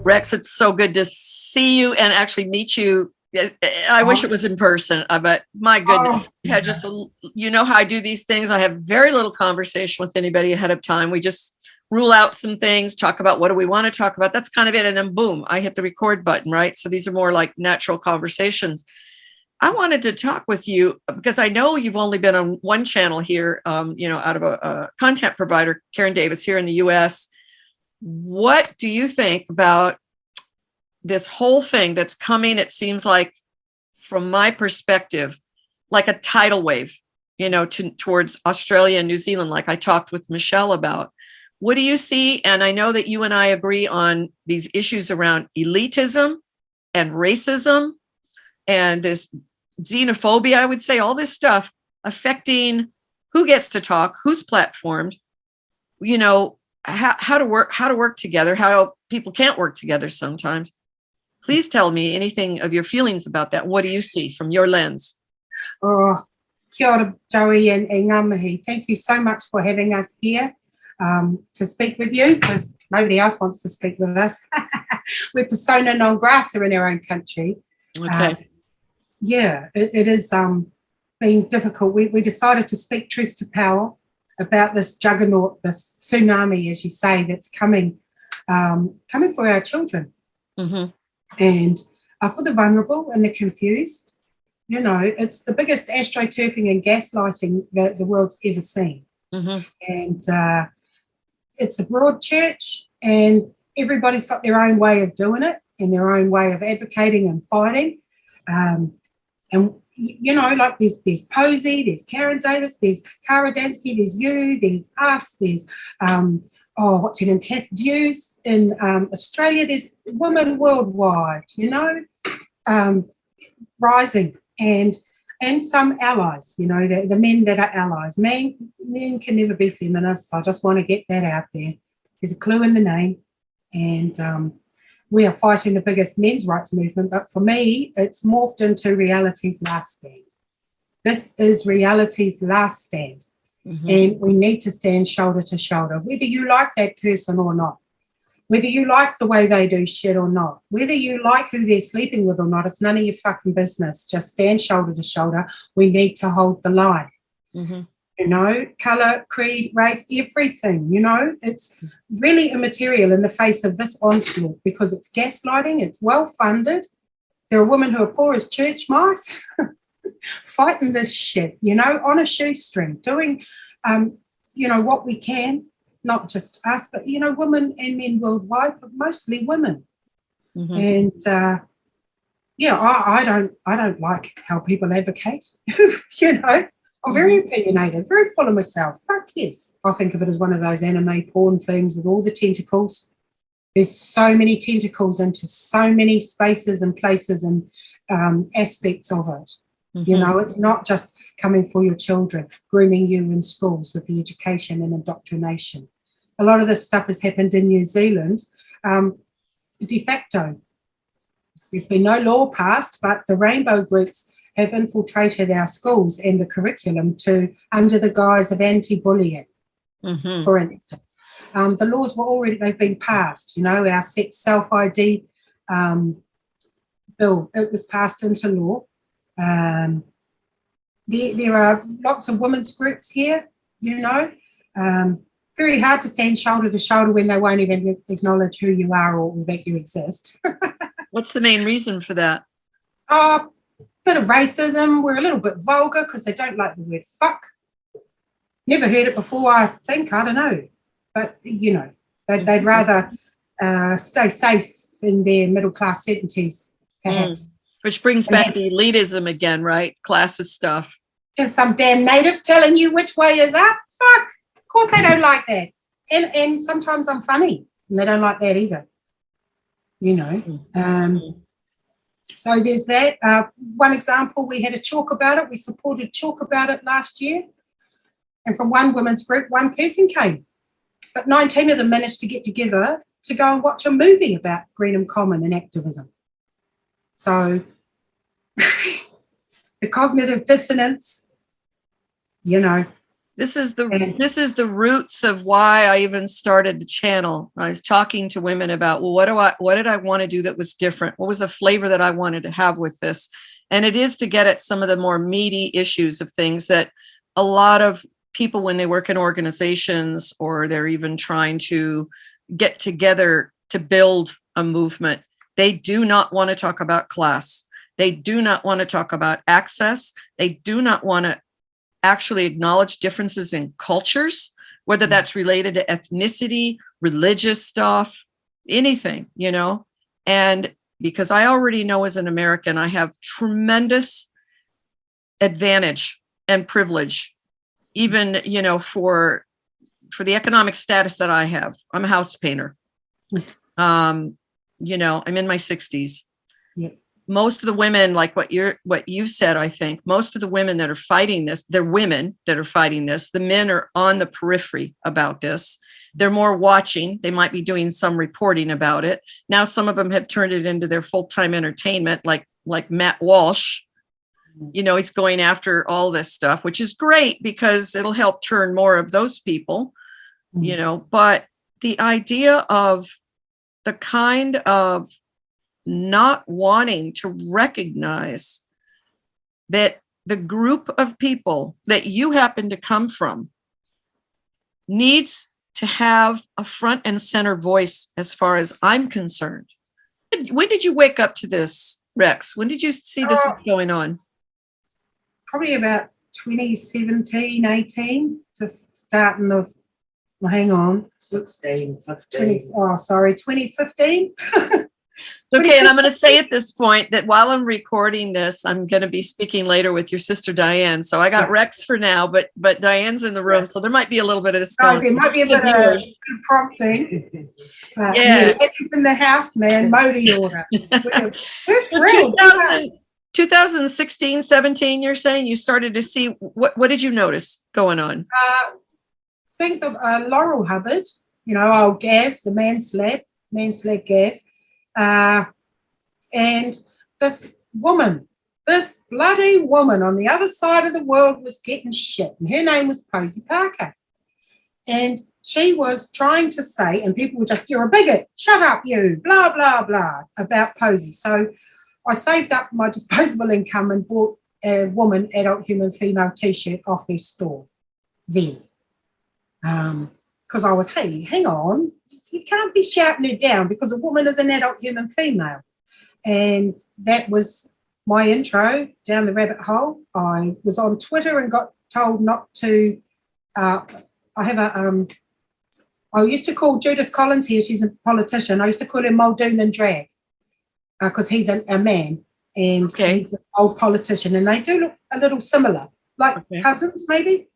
Rex, it's so good to see you and actually meet you. I wish it was in person, but my goodness, you know how I do these things. I have very little conversation with anybody ahead of time. We just rule out some things, talk about what do we want to talk about. That's kind of it. And then boom, I hit the record button, right? So these are more like natural conversations. I wanted to talk with you because I know you've only been on one channel here, out of a content provider, Karen Davis here in the US. What do you think about this whole thing that's coming? It seems like, from my perspective, like a tidal wave, towards Australia and New Zealand, like I talked with Michelle about. What do you see? And I know that you and I agree on these issues around elitism and racism and this xenophobia, I would say, all this stuff affecting who gets to talk, who's platformed, how to work together, how people can't work together sometimes. Please tell me anything of your feelings about that. What do you see from your lens? Oh, kia ora, Joey and ngā mihi. Thank you so much for having us here to speak with you, because nobody else wants to speak with us. We're persona non grata in our own country. Okay. It is been difficult. We decided to speak truth to power about this juggernaut, this tsunami, as you say, that's coming for our children. Mm-hmm. And for the vulnerable and the confused. It's the biggest astroturfing and gaslighting that the world's ever seen. Mm-hmm. And it's a broad church, and everybody's got their own way of doing it and their own way of advocating and fighting. And like there's Posey, there's Karen Davis, there's Cara Dansky, there's you, there's us, there's what's her name, Kath Dews in Australia, there's women worldwide, rising, and some allies, the men that are allies. Men can never be feminists. I just want to get that out there. There's a clue in the name, and we are fighting the biggest men's rights movement, but for me, it's morphed into reality's last stand. This is reality's last stand. Mm-hmm. And we need to stand shoulder to shoulder, whether you like that person or not, whether you like the way they do shit or not, whether you like who they're sleeping with or not. It's none of your fucking business. Just stand shoulder to shoulder. We need to hold the line. Mm-hmm. Colour, creed, race, everything, it's really immaterial in the face of this onslaught, because it's gaslighting, it's well-funded. There are women who are poor as church mice fighting this shit, on a shoestring, doing, what we can, not just us, but, women and men worldwide, but mostly women. Mm-hmm. And, I don't like how people advocate, I'm very opinionated, very full of myself. Fuck yes. I think of it as one of those anime porn things with all the tentacles. There's so many tentacles into so many spaces and places and aspects of it. Mm-hmm. It's not just coming for your children, grooming you in schools with the education and indoctrination. A lot of this stuff has happened in New Zealand de facto. There's been no law passed, but the rainbow groups have infiltrated our schools and the curriculum under the guise of anti-bullying, mm-hmm. for instance. The laws they've been passed, our sex self-ID bill, it was passed into law. There are lots of women's groups here, very hard to stand shoulder to shoulder when they won't even acknowledge who you are or that you exist. What's the main reason for that? Bit of racism. We're a little bit vulgar because they don't like the word fuck. Never heard it before, I think. I don't know. But, they'd rather stay safe in their middle-class certainties, perhaps. Which brings back the elitism again, right? Classist stuff. If some damn native telling you which way is up, fuck. Of course they don't like that. And sometimes I'm funny, and they don't like that either. So there's that. One example, we had a chalk about it. We supported chalk about it last year. And from one women's group, one person came. But 19 of them managed to get together to go and watch a movie about Greenham Common and activism. So the cognitive dissonance, This This is the roots of why I even started the channel. I was talking to women about, well, what did I want to do that was different? What was the flavor that I wanted to have with this? And it is to get at some of the more meaty issues of things that a lot of people, when they work in organizations or they're even trying to get together to build a movement, they do not want to talk about class. They do not want to talk about access. They do not want to actually acknowledge differences in cultures, whether that's related to ethnicity, religious stuff, anything, And because I already know as an American, I have tremendous advantage and privilege, even, for the economic status that I have. I'm a house painter. I'm in my 60s. Yep. Most of the women, like what you said, I think most of the women that are fighting this, they're women that are fighting this. The men are on the periphery about this. They're more watching. They might be doing some reporting about it. Now, some of them have turned it into their full-time entertainment, like Matt Walsh. He's going after all this stuff, which is great because it'll help turn more of those people, but the idea of the kind of not wanting to recognize that the group of people that you happen to come from needs to have a front and center voice as far as I'm concerned. When did you wake up to this, Rex? When did you see this going on? Probably about 2017, 18, just starting of, hang on. 16, 15. 2015. Okay, and I'm going to say at this point that while I'm recording this, I'm going to be speaking later with your sister Diane. So I got Rex for now, but Diane's in the room, so there might be a little bit of this going. There might be a bit of prompting. It's in the house, man. Modi order. We're thrilled. 2016, 17, you're saying you started to see, what did you notice going on? Things of Laurel Hubbard, old Gav, the man sled Gav. And this bloody woman on the other side of the world was getting shit. And her name was Posey Parker. And she was trying to say, and people were just, you're a bigot, shut up you, blah, blah, blah, about Posey. So I saved up my disposable income and bought a woman, adult human female t-shirt off her store then. Because I was, hey, hang on, you can't be shouting her down because a woman is an adult human female. And that was my intro down the rabbit hole. I was on Twitter and got told not to, I used to call Judith Collins here, she's a politician, I used to call her Muldoon and Drag because he's a man and he's an old politician and they do look a little similar, like cousins maybe.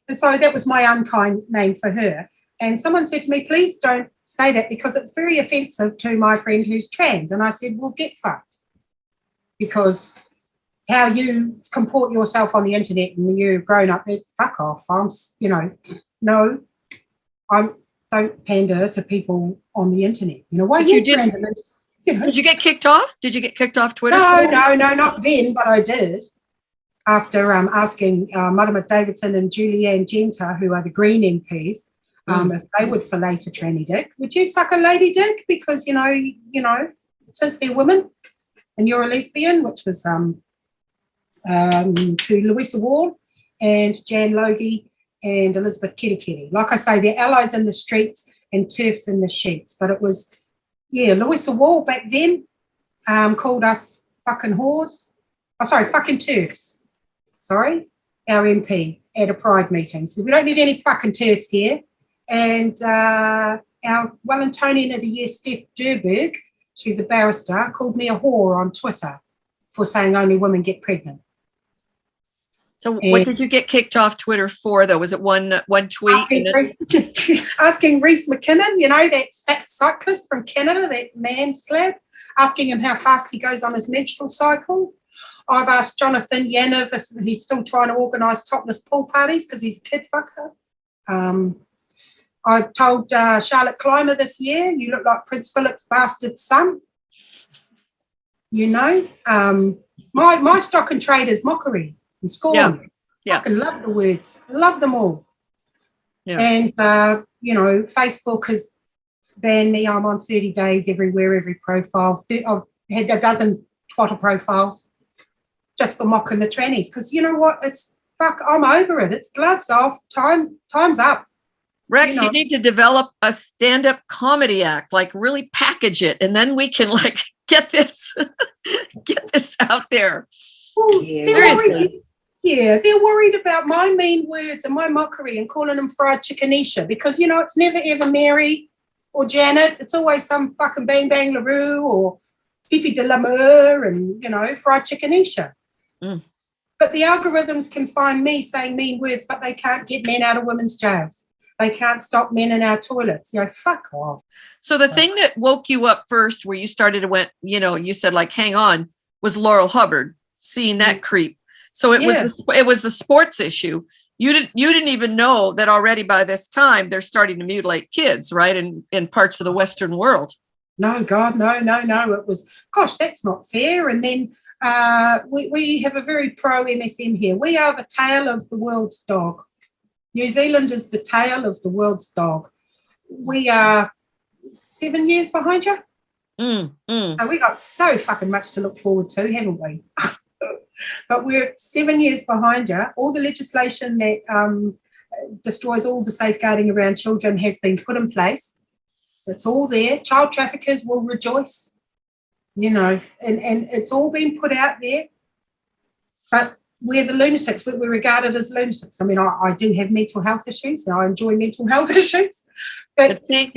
And so that was my unkind name for her. And someone said to me, please don't say that because it's very offensive to my friend who's trans. And I said, well, get fucked. Because how you comport yourself on the internet and you've grown up, fuck off. No, I don't pander to people on the internet. Why? Yes, random. Did you get kicked off? Did you get kicked off Twitter? No, not then, but I did. After asking Marama Davidson and Julianne Genter, who are the Green MPs, if they would fillet a tranny dick, would you suck a lady dick? Because, since they're women and you're a lesbian, which was to Louisa Wall and Jan Logie and Elizabeth Kitty. Like I say, they're allies in the streets and TERFs in the sheets. But it was, Louisa Wall back then called us fucking whores. Fucking TERFs. Our MP at a Pride meeting. So we don't need any fucking TERFs here. And our Wellingtonian of the Year, Steph Durberg, she's a barrister, called me a whore on Twitter for saying only women get pregnant. So what did you get kicked off Twitter for, though? Was it one tweet? Asking Reece McKinnon, that fat cyclist from Canada, that man slab, asking him how fast he goes on his menstrual cycle. I've asked Jonathan Yanov if he's still trying to organise topless pool parties because he's a kid fucker. I told Charlotte Clymer this year, you look like Prince Philip's bastard son. My stock and trade is mockery and scorn. Yeah. Fucking love the words. Love them all. Yeah. And, Facebook has banned me. I'm on 30 days everywhere, every profile. I've had a dozen twatter profiles just for mocking the trannies. Because you know what? I'm over it. It's gloves off. Time's up. Rex, you need to develop a stand-up comedy act, like really package it, and then we can like get this out there. Well, Seriously. they're worried about my mean words and my mockery and calling them fried chickenisha because, it's never ever Mary or Janet. It's always some fucking Bang Bang LaRue or Fifi de l'Amour and, fried chickenisha. Mm. But the algorithms can find me saying mean words, but they can't get men out of women's jails. They can't stop men in our toilets. Fuck off. So the thing that woke you up first, where you started to went, you said like, hang on, was Laurel Hubbard, seeing that creep. So it was the sports issue. You didn't even know that already by this time they're starting to mutilate kids, right? In parts of the Western world. No, God, no. It was, gosh, that's not fair. And then we have a very pro MSM here. We are the tail of the world's dog. New Zealand is the tail of the world's dog. We are 7 years behind you. So we got so fucking much to look forward to, haven't we? But we're 7 years behind you. All the legislation that destroys all the safeguarding around children has been put in place. It's all there. Child traffickers will rejoice, and it's all been put out there. But we're the lunatics. We're regarded as lunatics. I mean, I do have mental health issues, and I enjoy mental health issues. But see,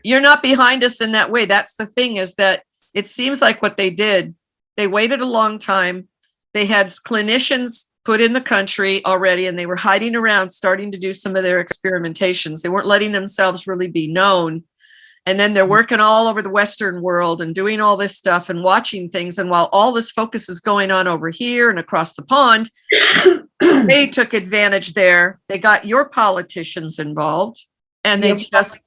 you're not behind us in that way. That's the thing, is that it seems like what they did, they waited a long time. They had clinicians put in the country already, and they were hiding around, starting to do some of their experimentations. They weren't letting themselves really be known. And then they're working all over the Western world and doing all this stuff and watching things. And while all this focus is going on over here and across the pond, they took advantage there. They got your politicians involved, and it just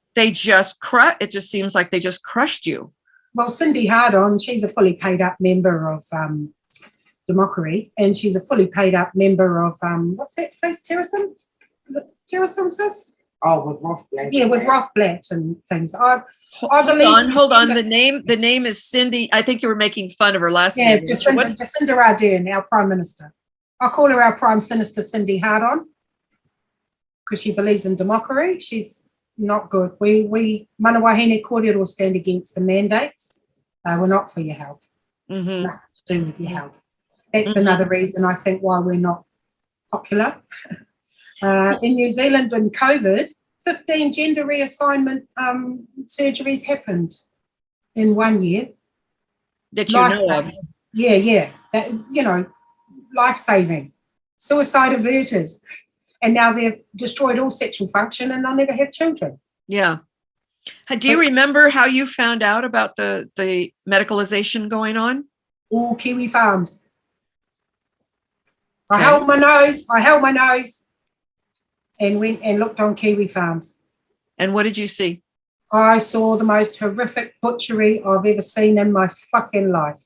seems like they just crushed you. Well, Cindy Hardon, she's a fully paid up member of Democracy, and she's a fully paid up member of what's that place, Terrorism? Is it Terrorism, sis? Oh, with Rothblatt. Yeah, with Rothblatt and things. I believe. Hold on. The name is Cindy. I think you were making fun of her last name. Jacinda Ardern, our Prime Minister. I call her our Prime Minister, Cindy Hardon, because she believes in democracy. She's not good. We ManaWāhineKōrero stand against the mandates. We're not for your health. Mm-hmm. Nothing to do with your health. That's another reason I think why we're not popular. In New Zealand in COVID, 15 gender reassignment surgeries happened in 1 year. That you know of. Yeah. That, life-saving. Suicide averted. And now they've destroyed all sexual function and they'll never have children. Yeah. Do you remember how you found out about the medicalization going on? All Kiwi farms. I held my nose and went and looked on Kiwi farms. And what did you see? I saw the most horrific butchery I've ever seen in my fucking life.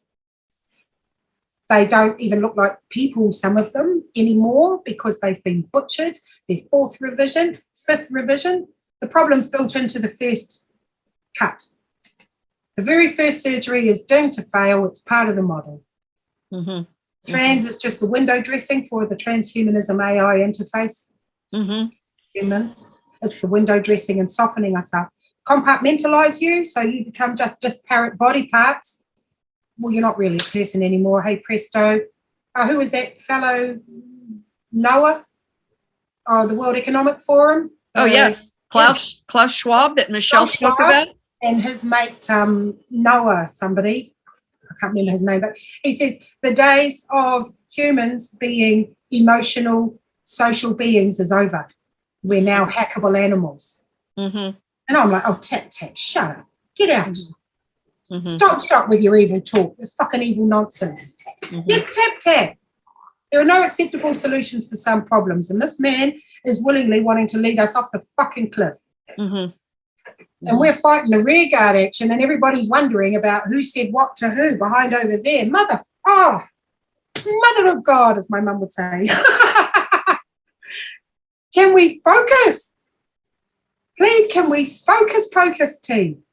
They don't even look like people, some of them, anymore, because they've been butchered. They're 4th revision, 5th revision. The problem's built into the first cut. The very first surgery is doomed to fail. It's part of the model. Mm-hmm. Trans is just the window dressing for the transhumanism AI interface. Mm-hmm. Humans. It's the window dressing and softening us up. Compartmentalize you so you become just disparate body parts. Well, you're not really a person anymore. Hey, presto. Who was that fellow? Noah? The World Economic Forum? Yes. Klaus Schwab that Michelle spoke about. And his mate, Noah, somebody. I can't remember his name, but he says the days of humans being emotional, social beings is over. We're now hackable animals. Mm-hmm. And I'm like, oh, tap, shut up. Get out. Mm-hmm. Stop with your evil talk. It's fucking evil nonsense. Mm-hmm. Yeah, tap. There are no acceptable solutions for some problems. And this man is willingly wanting to lead us off the fucking cliff. Mm-hmm. And we're fighting the rearguard action, and everybody's wondering about who said what to who behind over there. Mother of God, as my mum would say. we focus? Please, can we focus team?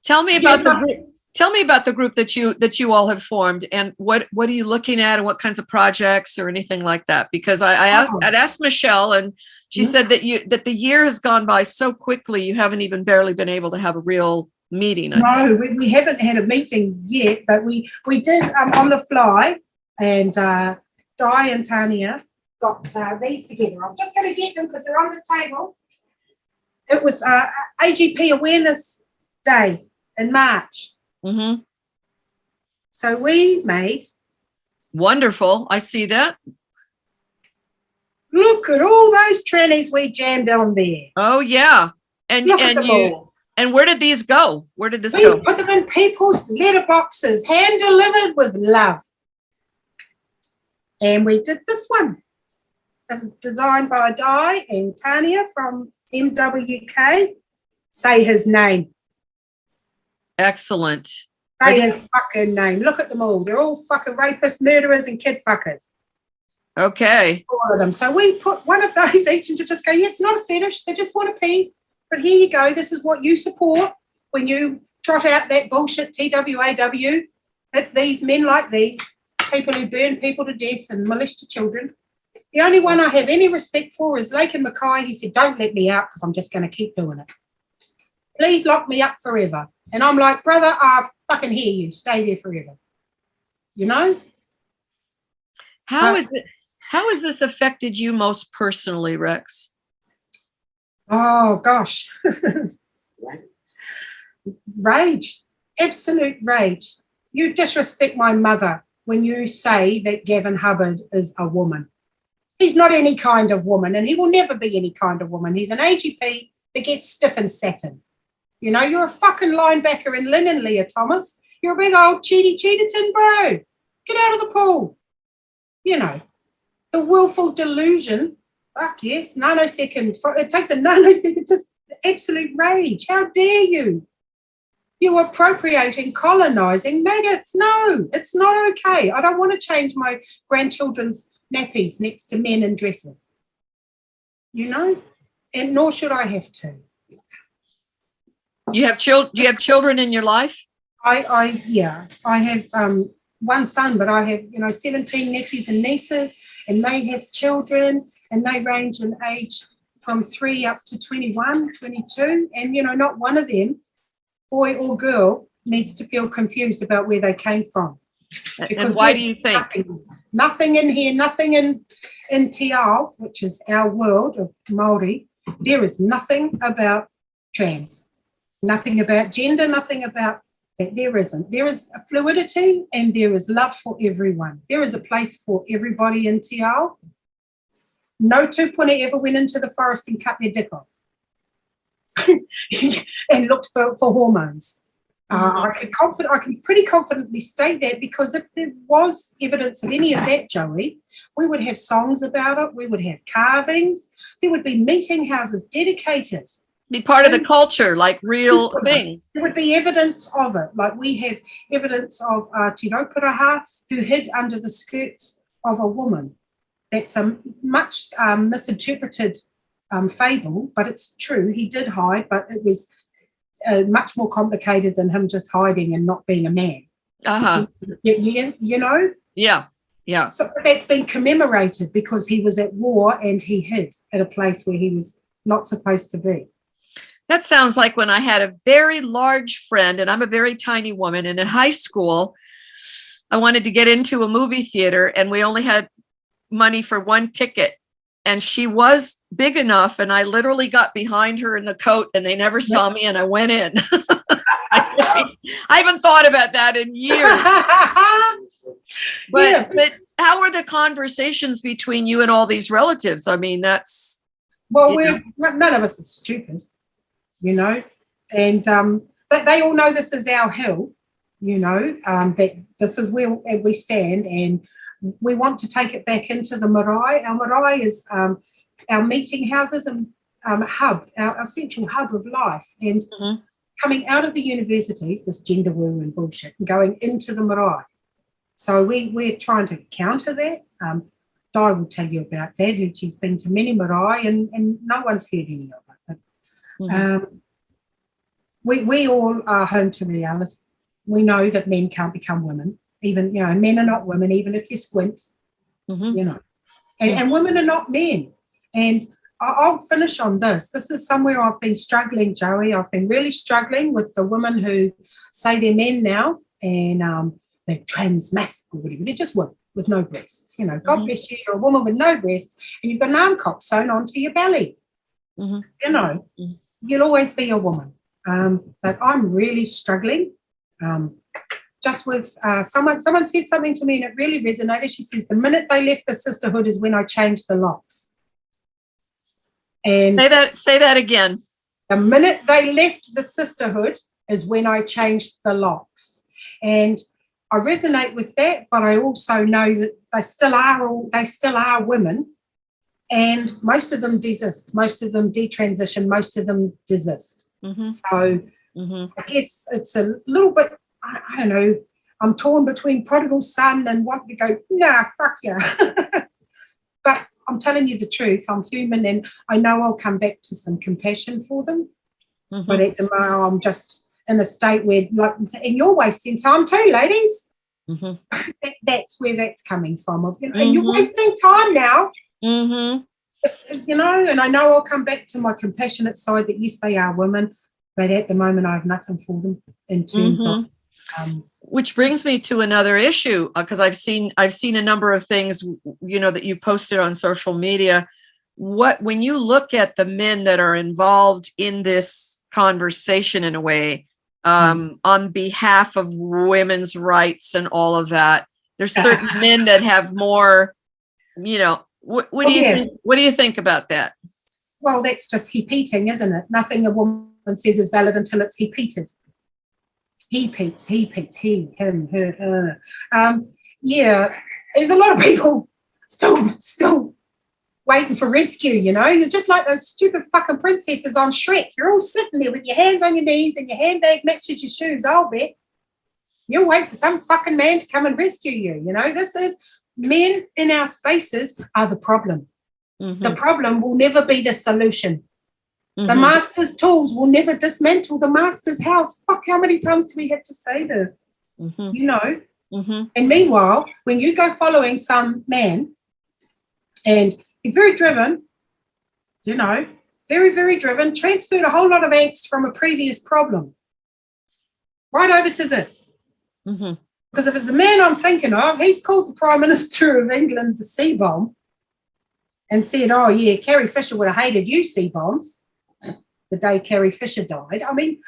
Tell me about the group. Tell me about the group that you all have formed, and what are you looking at, and what kinds of projects or anything like that? Because I'd asked Michelle, and she said that the year has gone by so quickly, you haven't even barely been able to have a real meeting. No, we haven't had a meeting yet, but we did on the fly, and Di and Tanya got these together. I'm just going to get them because they're on the table. It was AGP Awareness Day in March. Mm-hmm. So we made. Wonderful. I see that. Look at all those trannies we jammed on there. Oh yeah. And where did these go? Where did this go? We put them in people's letterboxes, hand delivered with love. And we did this one. It was designed by Di and Tanya from MWK. Say his name. Excellent. Say his fucking name. Look at them all. They're all fucking rapists, murderers, and kid fuckers. Okay. All of them. So we put one of those each and just go, yeah, it's not a fetish. They just want to pee. But here you go. This is what you support when you trot out that bullshit TWAW. It's these men like these, people who burn people to death and molest children. The only one I have any respect for is Lake and Mackay. He said, don't let me out because I'm just going to keep doing it. Please lock me up forever. And I'm like, brother, I fucking hear you. Stay there forever. You know? How has this affected you most personally, Rex? Oh, gosh. Rage. Absolute rage. You disrespect my mother when you say that Gavin Hubbard is a woman. He's not any kind of woman, and he will never be any kind of woman. He's an AGP that gets stiff in satin. You know, you're a fucking linebacker in linen, Leah Thomas. You're a big old cheaterton, bro. Get out of the pool. You know, the willful delusion. Fuck yes, nanosecond. It takes a nanosecond, just absolute rage. How dare you? You are appropriating, colonising maggots. No, it's not okay. I don't want to change my grandchildren's nappies next to men in dresses. You know, and nor should I have to. Do you have children in your life? I have one son, but I have 17 nephews and nieces, and they have children, and they range in age from 3 up to 21, 22, and not one of them, boy or girl, needs to feel confused about where they came from. And why do you think? Nothing in here, nothing in Te Ao, which is our world of Maori. There is nothing about trans, nothing about gender, nothing about that. There isn't. There is a fluidity and there is love for everyone. There is a place for everybody in Te Ao. No tupuna ever went into the forest and cut their dick off and looked for hormones. I can pretty confidently state that, because if there was evidence of any of that, Joey, we would have songs about it. We would have carvings. There would be meeting houses dedicated. Be part of the culture, like real thing. There would be evidence of it. Like we have evidence of Te Rauparaha, who hid under the skirts of a woman. That's a much misinterpreted fable, but it's true. He did hide, but it was much more complicated than him just hiding and not being a man. Yeah. So that's been commemorated because he was at war and he hid at a place where he was not supposed to be. That sounds like when I had a very large friend, and I'm a very tiny woman, and in high school, I wanted to get into a movie theater, and we only had money for one ticket. And she was big enough, and I literally got behind her in the coat, and they never saw me, and I went in. I haven't thought about that in years. But how are the conversations between you and all these relatives? I mean, that's... Well, none of us are stupid, and but they all know this is our hill, that this is where we stand, and we want to take it back into the marae. Our marae is our meeting houses and hub, our central hub of life. And coming out of the universities, this gender woo and bullshit, and going into the marae. So we're trying to counter that. Di will tell you about that. And she's been to many marae and no one's heard any of it. But, we all are home to reality. We know that men can't become women. Even, men are not women, even if you squint, And women are not men. And I'll finish on this. This is somewhere I've been struggling, Joey. I've been really struggling with the women who say they're men now and they're transmasc or whatever. They're just women with no breasts. God bless you, you're a woman with no breasts and you've got an arm cock sewn onto your belly. You'll always be a woman. But I'm really struggling. Just with someone said something to me and it really resonated. She says, the minute they left the sisterhood is when I changed the locks. And say that again. The minute they left the sisterhood is when I changed the locks. And I resonate with that, but I also know that they still are women, and most of them desist, most of them detransition, most of them desist. So I guess it's a little bit, I don't know, I'm torn between prodigal son and want to go, nah, fuck yeah. But I'm telling you the truth, I'm human and I know I'll come back to some compassion for them. But at the moment, I'm just in a state where, like, and you're wasting time too, ladies. That's where that's coming from. And you're wasting time now. And I know I'll come back to my compassionate side that, yes, they are women, but at the moment I have nothing for them in terms of which brings me to another issue, because I've seen a number of things, that you posted on social media. When you look at the men that are involved in this conversation in a way, on behalf of women's rights and all of that, there's certain men that have more, what do you think? What do you think about that? Well, that's just heap-eating, isn't it? Nothing a woman says is valid until it's heap-eated. He-peats, he, him, her. There's a lot of people still waiting for rescue, You're just like those stupid fucking princesses on Shrek. You're all sitting there with your hands on your knees and your handbag matches your shoes, I'll bet. You'll wait for some fucking man to come and rescue you, This is, men in our spaces are the problem. The problem will never be the solution. The master's tools will never dismantle the master's house. Fuck, how many times do we have to say this? And meanwhile, when you go following some man and he's very driven, very, very driven, transferred a whole lot of angst from a previous problem right over to this. Because if it's the man I'm thinking of, he's called the Prime Minister of England the C-bomb and said, oh, yeah, Carrie Fisher would have hated you, C-bombs, the day Carrie Fisher died. I mean,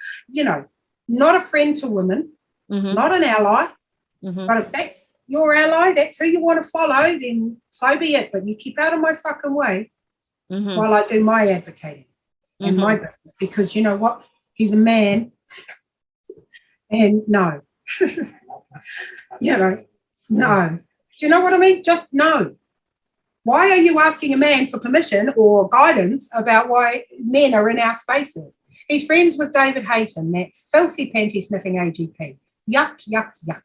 not a friend to women, not an ally. But if that's your ally, that's who you want to follow, then so be it. But you keep out of my fucking way while I do my advocating and my business. Because you know what? He's a man. And no. No. Do you know what I mean? Just no. Why are you asking a man for permission or guidance about why men are in our spaces? He's friends with David Hayton, that filthy panty-sniffing AGP. Yuck, yuck, yuck.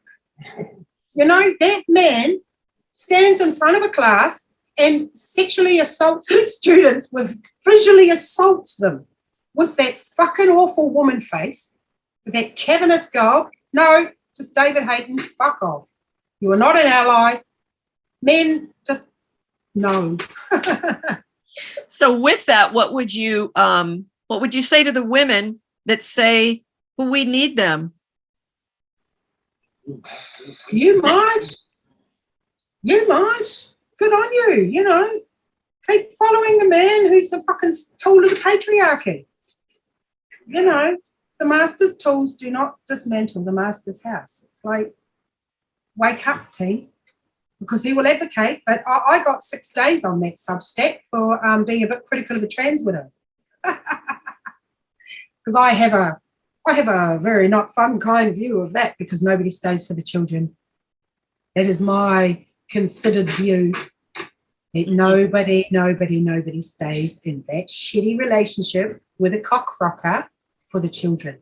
That man stands in front of a class and sexually assaults his students, visually assaults them with that fucking awful woman face, with that cavernous gob. No, just David Hayton, fuck off. You are not an ally. Men, just no. So with that, what would you say to the women that say, well, we need them? You might. Good on you, Keep following the man who's a fucking tool of the patriarchy. The master's tools do not dismantle the master's house. It's like, wake up, team, because he will advocate. But I got 6 days on that Substack for being a bit critical of a trans widow. Because I have a very not fun kind of view of that, because nobody stays for the children. That is my considered view, that nobody stays in that shitty relationship with a cockfrocker for the children.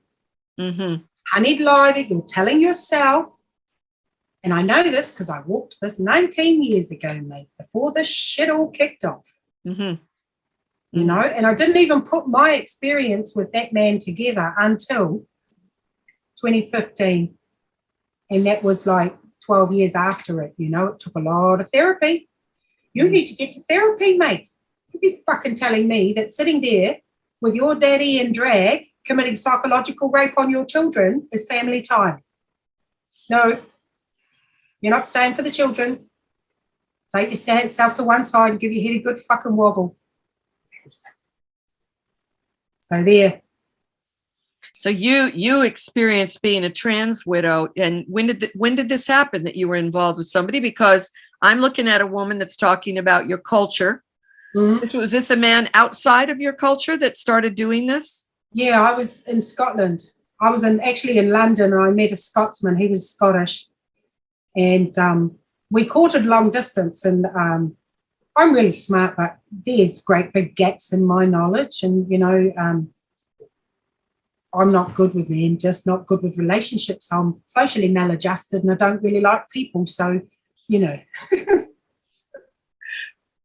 Honeyed lie that you're telling yourself And I know this because I walked this 19 years ago, mate, before this shit all kicked off. Mm-hmm. You know, and I didn't even put my experience with that man together until 2015. And that was like 12 years after it, you know. It took a lot of therapy. You need to get to therapy, mate. You'd be fucking telling me that sitting there with your daddy in drag committing psychological rape on your children is family time. No, you're not staying for the children. Take yourself to one side and give your head a good fucking wobble. So there. So you experienced being a trans widow, and when did this happen that you were involved with somebody? Because I'm looking at a woman that's talking about your culture. Mm-hmm. Was this a man outside of your culture that started doing this? Yeah, I was in Scotland. I was actually in London, and I met a Scotsman. He was Scottish, and we courted long distance. And I'm really smart, but there's great big gaps in my knowledge, and you know. I'm not good with men, just not good with relationships. I'm socially maladjusted and I don't really like people. So, you know.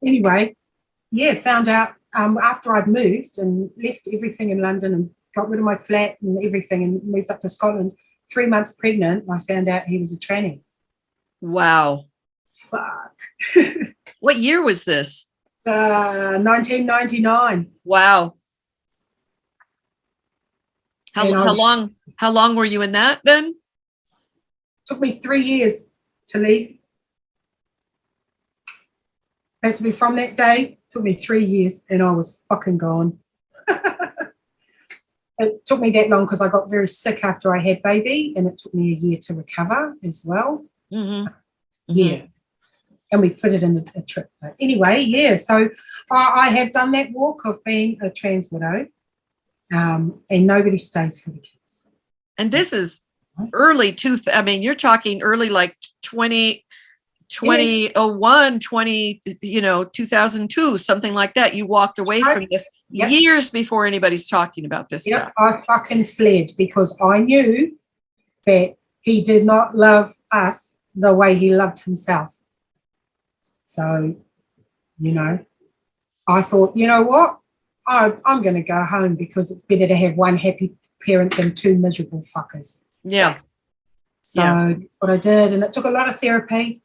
Anyway, yeah, found out after I'd moved and left everything in London and got rid of my flat and everything and moved up to Scotland, 3 months pregnant, I found out he was a tranny. Wow. Fuck. What year was this? 1999. Wow. How long were you in that then? Took me 3 years to leave. Basically from that day, took me 3 years and I was fucking gone. It took me that long because I got very sick after I had baby, and it took me a year to recover as well. Mm-hmm. Yeah. And we fitted in a trip. But anyway, yeah, so I have done that walk of being a trans widow. And nobody stays for the kids. And this is early you're talking early like 2001, 2002, something like that. You walked away from this years before anybody's talking about this stuff. I fucking fled because I knew that he did not love us the way he loved himself. So, you know, I thought, you know what? I'm going to go home because it's better to have one happy parent than two miserable fuckers. Yeah. So that's what I did. And it took a lot of therapy,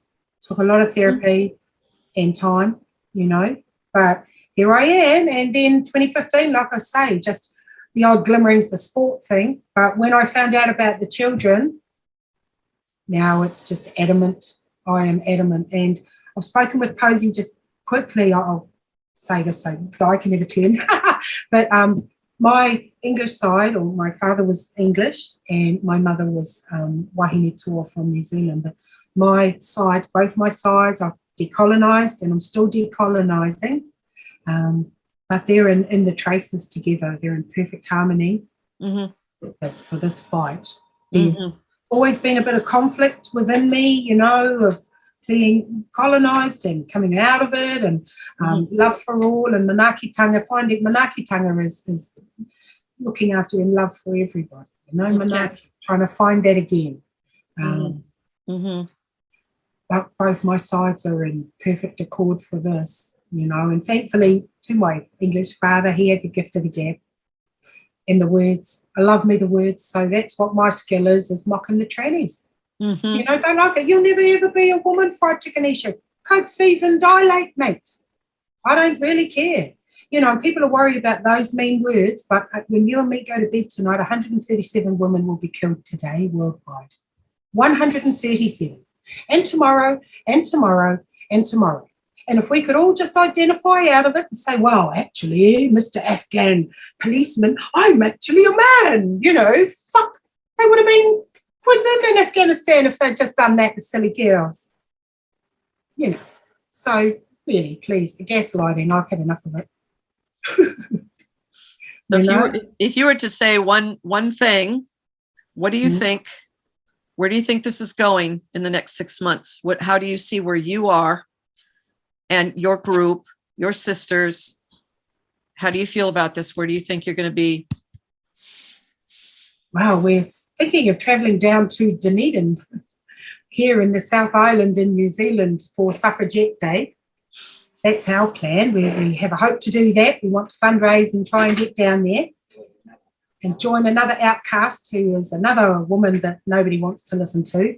and time, you know. But here I am. And then 2015, like I say, just the odd glimmerings, the sport thing. But when I found out about the children, now it's just adamant. I am adamant. And I've spoken with Posey just quickly. I'll say this so I can never turn. But my English side, or my father was English and my mother was WāhineKōrero from New Zealand. But my sides, both my sides, I've decolonized and I'm still decolonizing. But they're in the traces together. They're in perfect harmony for this fight. There's always been a bit of conflict within me, you know, of being colonised and coming out of it, and love for all, and manakitanga, finding manakitanga is looking after and love for everybody, you know, manaki, trying to find that again. But both my sides are in perfect accord for this, you know, and thankfully to my English father, he had the gift of the gab and the words. I love me the words, so that's what my skill is mocking the trannies. You know, don't like it. You'll never ever be a woman, fried chickenisha. Cope, seethe and dilate, mate. I don't really care. You know, people are worried about those mean words, but when you and me go to bed tonight, 137 women will be killed today worldwide. 137. And tomorrow, and tomorrow, and tomorrow. And if we could all just identify out of it and say, well, actually, Mr. Afghan policeman, I'm actually a man, you know, fuck, they would have been quits in Afghanistan if they'd just done that, the silly girls. You know, so really, please, the gaslighting, I've had enough of it. So if you were to say one thing, what do you think? Where do you think this is going in the next 6 months? How do you see where you are and your group, your sisters? How do you feel about this? Where do you think you're going to be? Wow, we're thinking of travelling down to Dunedin here in the South Island in New Zealand for Suffragette Day. That's our plan. We have a hope to do that. We want to fundraise and try and get down there and join another outcast who is another woman that nobody wants to listen to.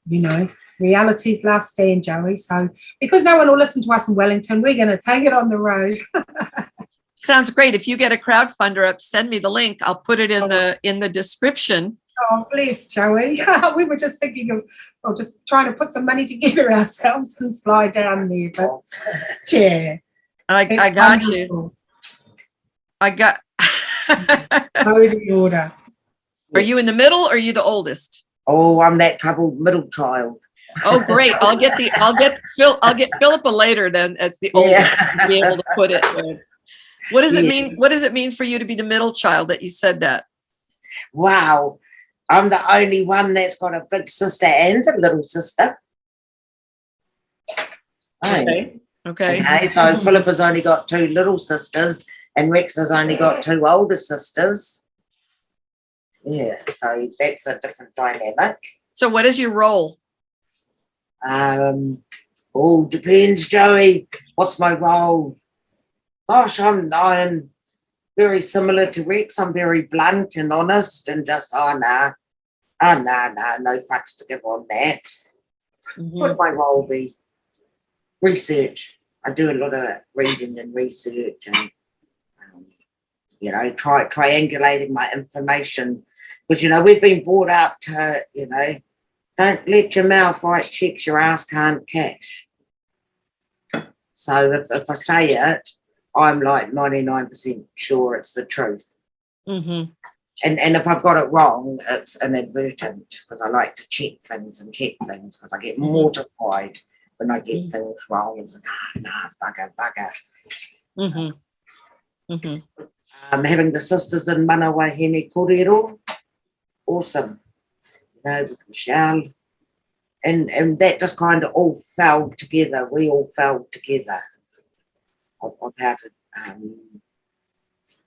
You know, reality's last stand, Joey. So because no one will listen to us in Wellington, we're going to take it on the road. Sounds great. If you get a crowdfunder up, send me the link. I'll put it in the description. Oh, bless, Joey. We were just thinking of just trying to put some money together ourselves and fly down there. But yeah, I got you. I got. Know the order. Are you in the middle or are you the oldest? Oh, I'm that troubled middle child. Oh, great. I'll get Philippa later then as the oldest to be able to put it in. What does it mean? What does it mean for you to be the middle child that you said that? Wow. I'm the only one that's got a big sister and a little sister. Okay. So Philippa's only got 2 little sisters and Rex has only got 2 older sisters. Yeah, so that's a different dynamic. So what is your role? All depends, Joey. What's my role? Gosh, I'm very similar to Rex. I'm very blunt and honest and just, no fucks to give on that. Mm-hmm. What would my role be? Research. I do a lot of reading and research and, triangulating my information. Because, we've been brought up to, don't let your mouth write checks your ass can't cash. So if I say it, I'm like 99% sure it's the truth. Mm-hmm. And if I've got it wrong, it's inadvertent because I like to check things because I get mortified when I get things wrong. It's like, bugger. Mm-hmm. Mm-hmm. Having the sisters in ManaWāhineKōrero, awesome. Michelle. And that just kind of all fell together. We all fell together of how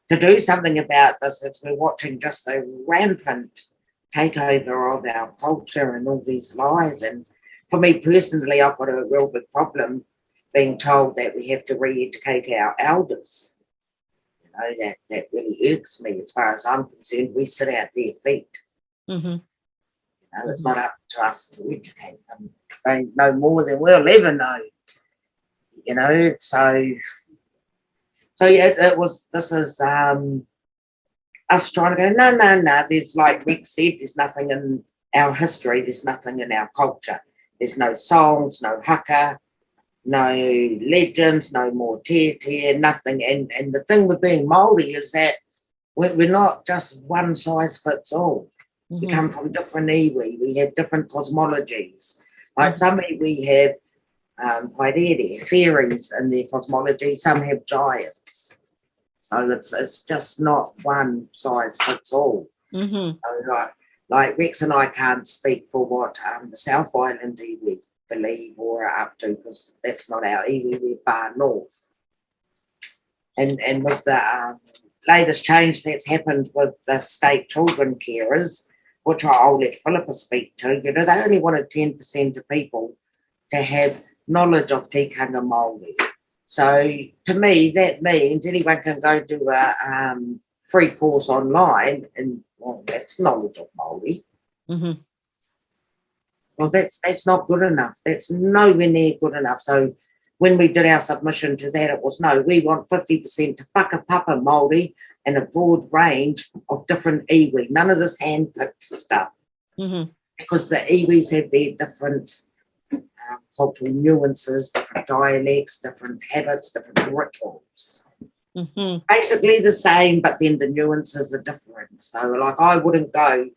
to do something about this. As we're watching just the rampant takeover of our culture and all these lies. And for me personally, I've got a real big problem being told that we have to re-educate our elders. That really irks me. As far as I'm concerned, we sit at their feet. Mm-hmm. It's not up to us to educate them. They know more than we'll ever know. So yeah, this is us trying to go, no. There's, like Rick said, there's nothing in our history, there's nothing in our culture. There's no songs, no haka, no legends, no more te, nothing. And the thing with being Maori is that we're not just one size fits all. We come from different iwi. We have different cosmologies. Like some iwi have pairere, fairies in their cosmology. Some have giants. So it's just not one size fits all. Mm-hmm. So like Rex and I can't speak for what the South Island iwi believe or are up to because that's not our iwi. We're far north. And with the latest change that's happened with the state children carers, which I'll let Philippa speak to, they only wanted 10% of people to have knowledge of tikanga Māori. So to me, that means anyone can go do a free course online and, that's knowledge of Māori. Mm-hmm. Well, that's not good enough. That's nowhere near good enough. So when we did our submission to that, it was we want 50% to whakapapa Māori and a broad range of different iwi. None of this hand-picked stuff. Mm-hmm. Because the iwis have their different cultural nuances, different dialects, different habits, different rituals. Mm-hmm. Basically the same, but then the nuances are different. So, like, I wouldn't go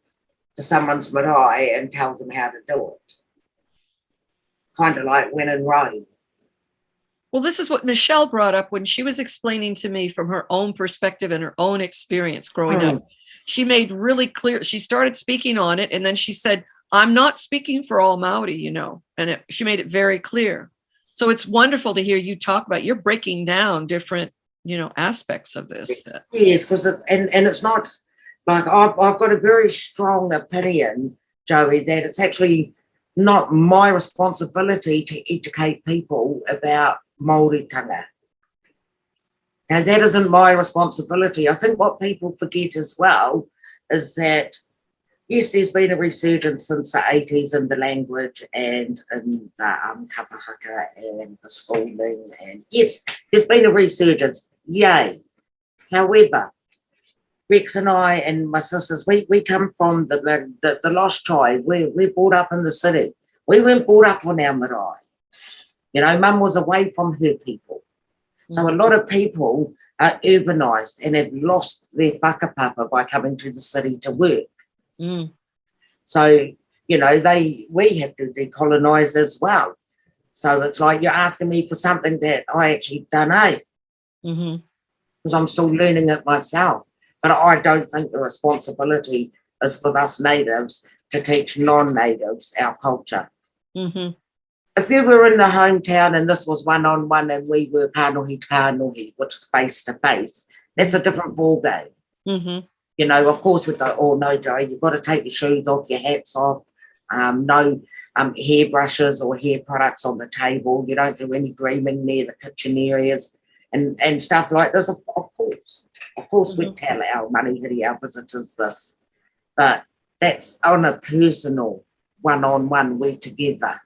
to someone's marae and tell them how to do it. Kind of like when in Rome. Well, this is what Michelle brought up when she was explaining to me from her own perspective and her own experience growing up. She made really clear, she started speaking on it, and then she said, I'm not speaking for all Maori, and she made it very clear. So it's wonderful to hear you talk about, you're breaking down different, aspects of this. Yes, because and it's not, like, I've got a very strong opinion, Joey, that it's actually not my responsibility to educate people about Māoritanga. Now, that isn't my responsibility. I think what people forget as well is that, yes, there's been a resurgence since the 80s in the language and in the kapahaka and the schooling. And yes, there's been a resurgence. Yay. However, Rex and I and my sisters, we come from the lost tribe. We're brought up in the city. We weren't brought up on our marae. You know, Mum was away from her people. So a lot of people are urbanised and have lost their whakapapa by coming to the city to work. Mm. So, you know, we have to decolonise as well. So it's like you're asking me for something that I actually don't know, because I'm still learning it myself. But I don't think the responsibility is for us natives to teach non-natives our culture. If you were in the hometown and this was one-on-one and we were kānohi to kānohi, which is face-to-face, that's a different ballgame. You know, of course, with the no, Joe, you've got to take your shoes off, your hats off, no hairbrushes or hair products on the table. You don't do any grooming near the kitchen areas and stuff like this. Of course, we tell our manihiri, our visitors this, but that's on a personal one-on-one, we're together.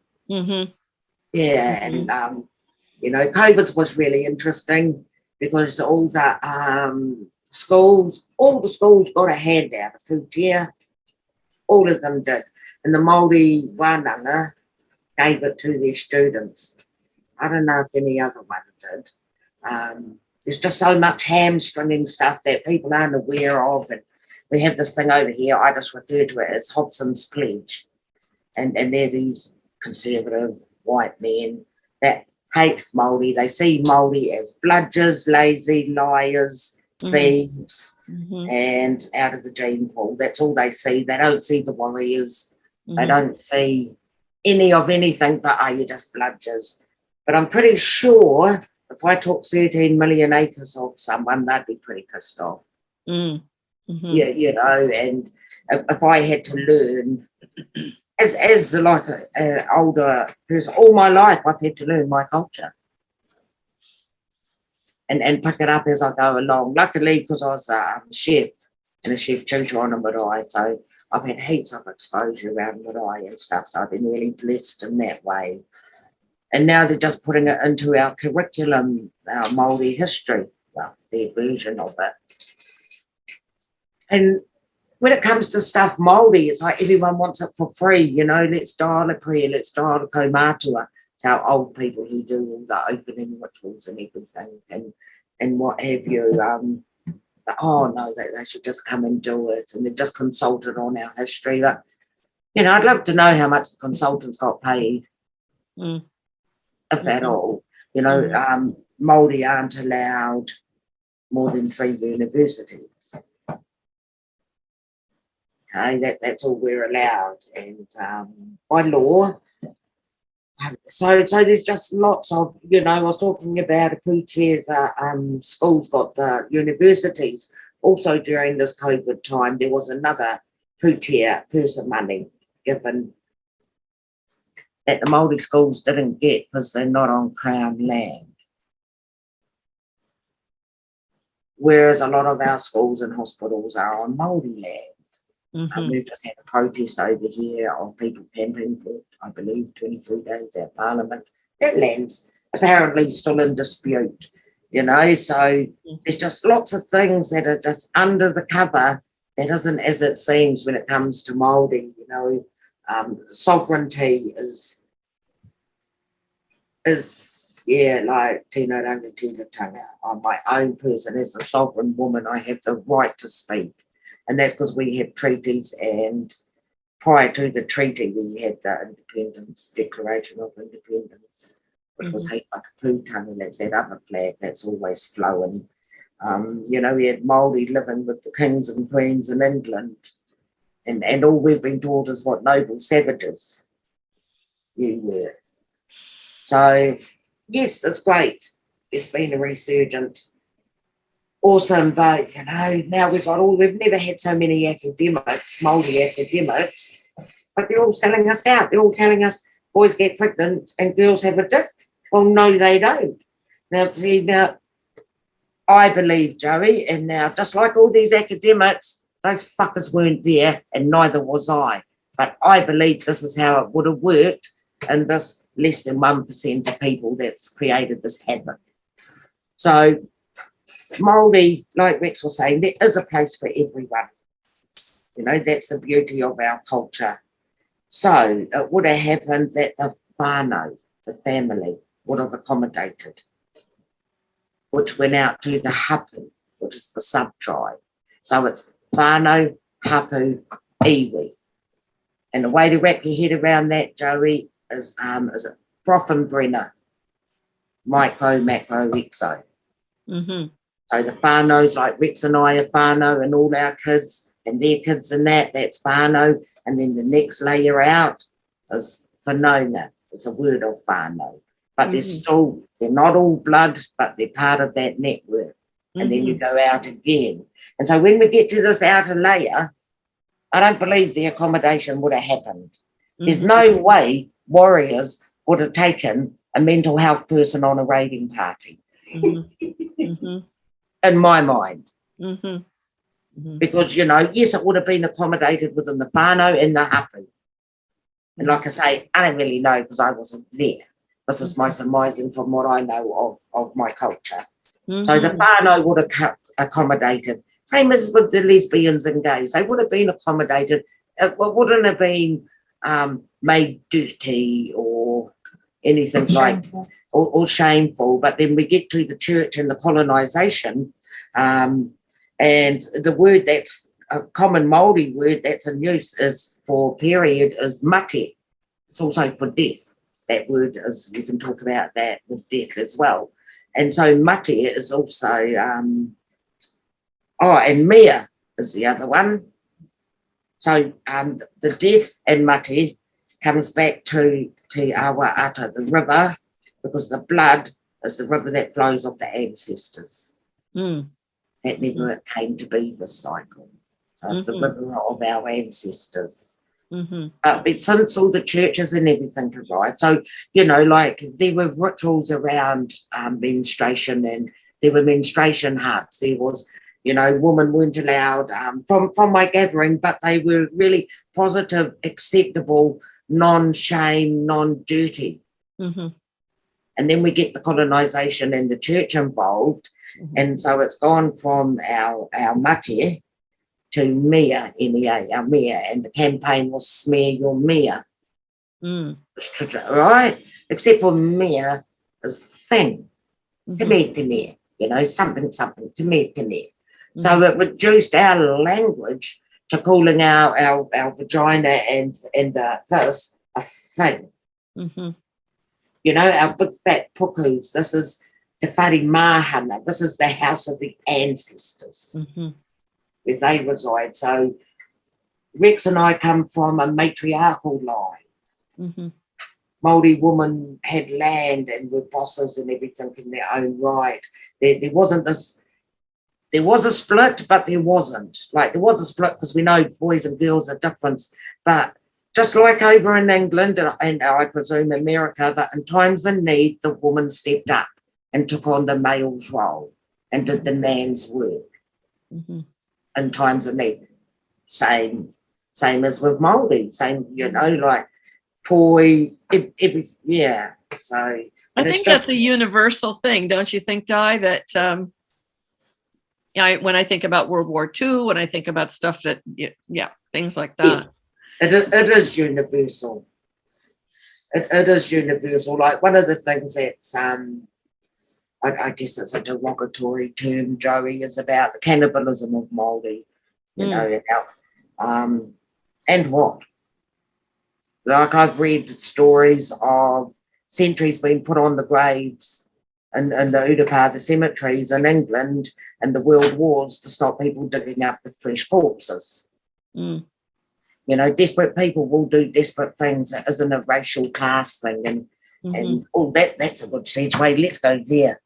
Yeah, and you know, COVID was really interesting because all the schools got a handout of food here. All of them did. And the Māori wānanga gave it to their students. I don't know if any other one did. There's just so much hamstringing stuff that people aren't aware of. And we have this thing over here, I just refer to it as Hobson's Pledge. And they're these conservative white men that hate Māori. They see Māori as bludgers, lazy, liars, thieves, and out of the gene pool. That's all they see. They don't see the warriors. They don't see any of anything but, you're just bludgers. But I'm pretty sure if I took 13 million acres off someone, they'd be pretty pissed off. Yeah, you know, and if I had to learn, as like an older person, all my life I've had to learn my culture. And pick it up as I go along. Luckily, because I was a chef and a chef tutor on a marae, so I've had heaps of exposure around marae and stuff, so I've been really blessed in that way. And now they're just putting it into our curriculum, our Māori history, well, their version of it. And when it comes to stuff Māori, it's like everyone wants it for free, you know, let's dial a prayer, let's dial a kaumātua. It's our old people who do all the opening rituals and everything and what have you. But, no, they should just come and do it. And they've just consulted on our history. But, you know, I'd love to know how much the consultants got paid, if at all. You know, Māori aren't allowed more than 3 universities. Okay, that's all we're allowed. And by law, so there's just lots of, you know, I was talking about a pūtea, the schools got the universities. Also during this COVID time, there was another pūtea person money given that the Māori schools didn't get because they're not on Crown land. Whereas a lot of our schools and hospitals are on Māori land. We've just had a protest over here of people camping for, I believe, 23 days at Parliament. That land's apparently still in dispute, you know, so there's just lots of things that are just under the cover that isn't as it seems when it comes to Māori, you know. Sovereignty is like tino ranga tino tanga. I'm my own person. As a sovereign woman, I have the right to speak. And that's because we have treaties, and prior to the treaty, we had the Declaration of Independence, which was hate like a pūtanga. That's that other flag that's always flowing. You know, we had Māori living with the kings and queens in England, and all we've been taught is what noble savages you were. So, yes, it's great. There's been a resurgence. Awesome, but you know, now we've never had so many academics, Māori academics, but they're all selling us out. They're all telling us boys get pregnant and girls have a dick. Well, no, they don't. Now, see, now, I believe, Joey, and now, just like all these academics, those fuckers weren't there, and neither was I. But I believe this is how it would have worked, and this less than 1% of people that's created this havoc. So, Māori, like Rex was saying, there is a place for everyone. You know, that's the beauty of our culture. So, it would have happened that the whānau, the family, would have accommodated, which went out to the hapu, which is the sub-tribe. So, it's whānau, hapu, iwi. And the way to wrap your head around that, Joey, is a Brofenbrenner, micro, macro, exo. Mm-hmm. So the whānaus, like Rex and I are whānau, and all our kids and their kids and that's whānau. And then the next layer out is whanaunga. It's a word of whānau. But they're not all blood, but they're part of that network. And then you go out again. And so when we get to this outer layer, I don't believe the accommodation would have happened. There's no way warriors would have taken a mental health person on a raiding party. In my mind. Because, you know, yes, it would have been accommodated within the whānau and the hapu. And like I say, I don't really know because I wasn't there. This is my surmising from what I know of my culture. So the whānau would have accommodated. Same as with the lesbians and gays. They would have been accommodated. It wouldn't have been made dirty or anything like or shameful. But then we get to the church and the colonisation, and the word that's a common Māori word that's in use is for period is mate. It's also for death. That word is, you can talk about that with death as well. And so mate is also, and mea is the other one. So the death and mate comes back to Awa'ata, the river, because the blood is the river that flows of the ancestors. That never came to be this cycle. So it's the river of our ancestors. But since all the churches and everything arrived, so, you know, like there were rituals around menstruation, and there were menstruation huts. There was, you know, women weren't allowed, from my gathering, but they were really positive, acceptable, non-shame, non-dirty. And then we get the colonisation and the church involved. And so it's gone from our mate to mea, M-E-A, our mea, and the campaign was smear your mea. Right? Except for mea is thing. Te mea, you know, something, te mea. So it reduced our language to calling our vagina and this a thing. You know, our big fat pukus, this is Te Whare Mahana, this is the house of the ancestors where they reside. So Rex and I come from a matriarchal line. Māori women had land and were bosses and everything in their own right. There wasn't this, there was a split, but there wasn't. Like there was a split because we know boys and girls are different, but just like over in England and I presume America, but in times of need, the woman stepped up and took on the male's role and did the man's work in times of need. Same as with Māori, same, you know, like poi, yeah. So I think that's a universal thing, don't you think, Di? That when I think about World War II, when I think about stuff that, things like that. Yes. It is universal. It is universal. Like one of the things that's, I guess it's a derogatory term, Joey, is about the cannibalism of Māori, you know, and what? Like I've read stories of sentries being put on the graves and the Udapa, the cemeteries in England and the world wars to stop people digging up the fresh corpses. You know, desperate people will do desperate things. It isn't a racial class thing. And that's a good segue. Let's go there.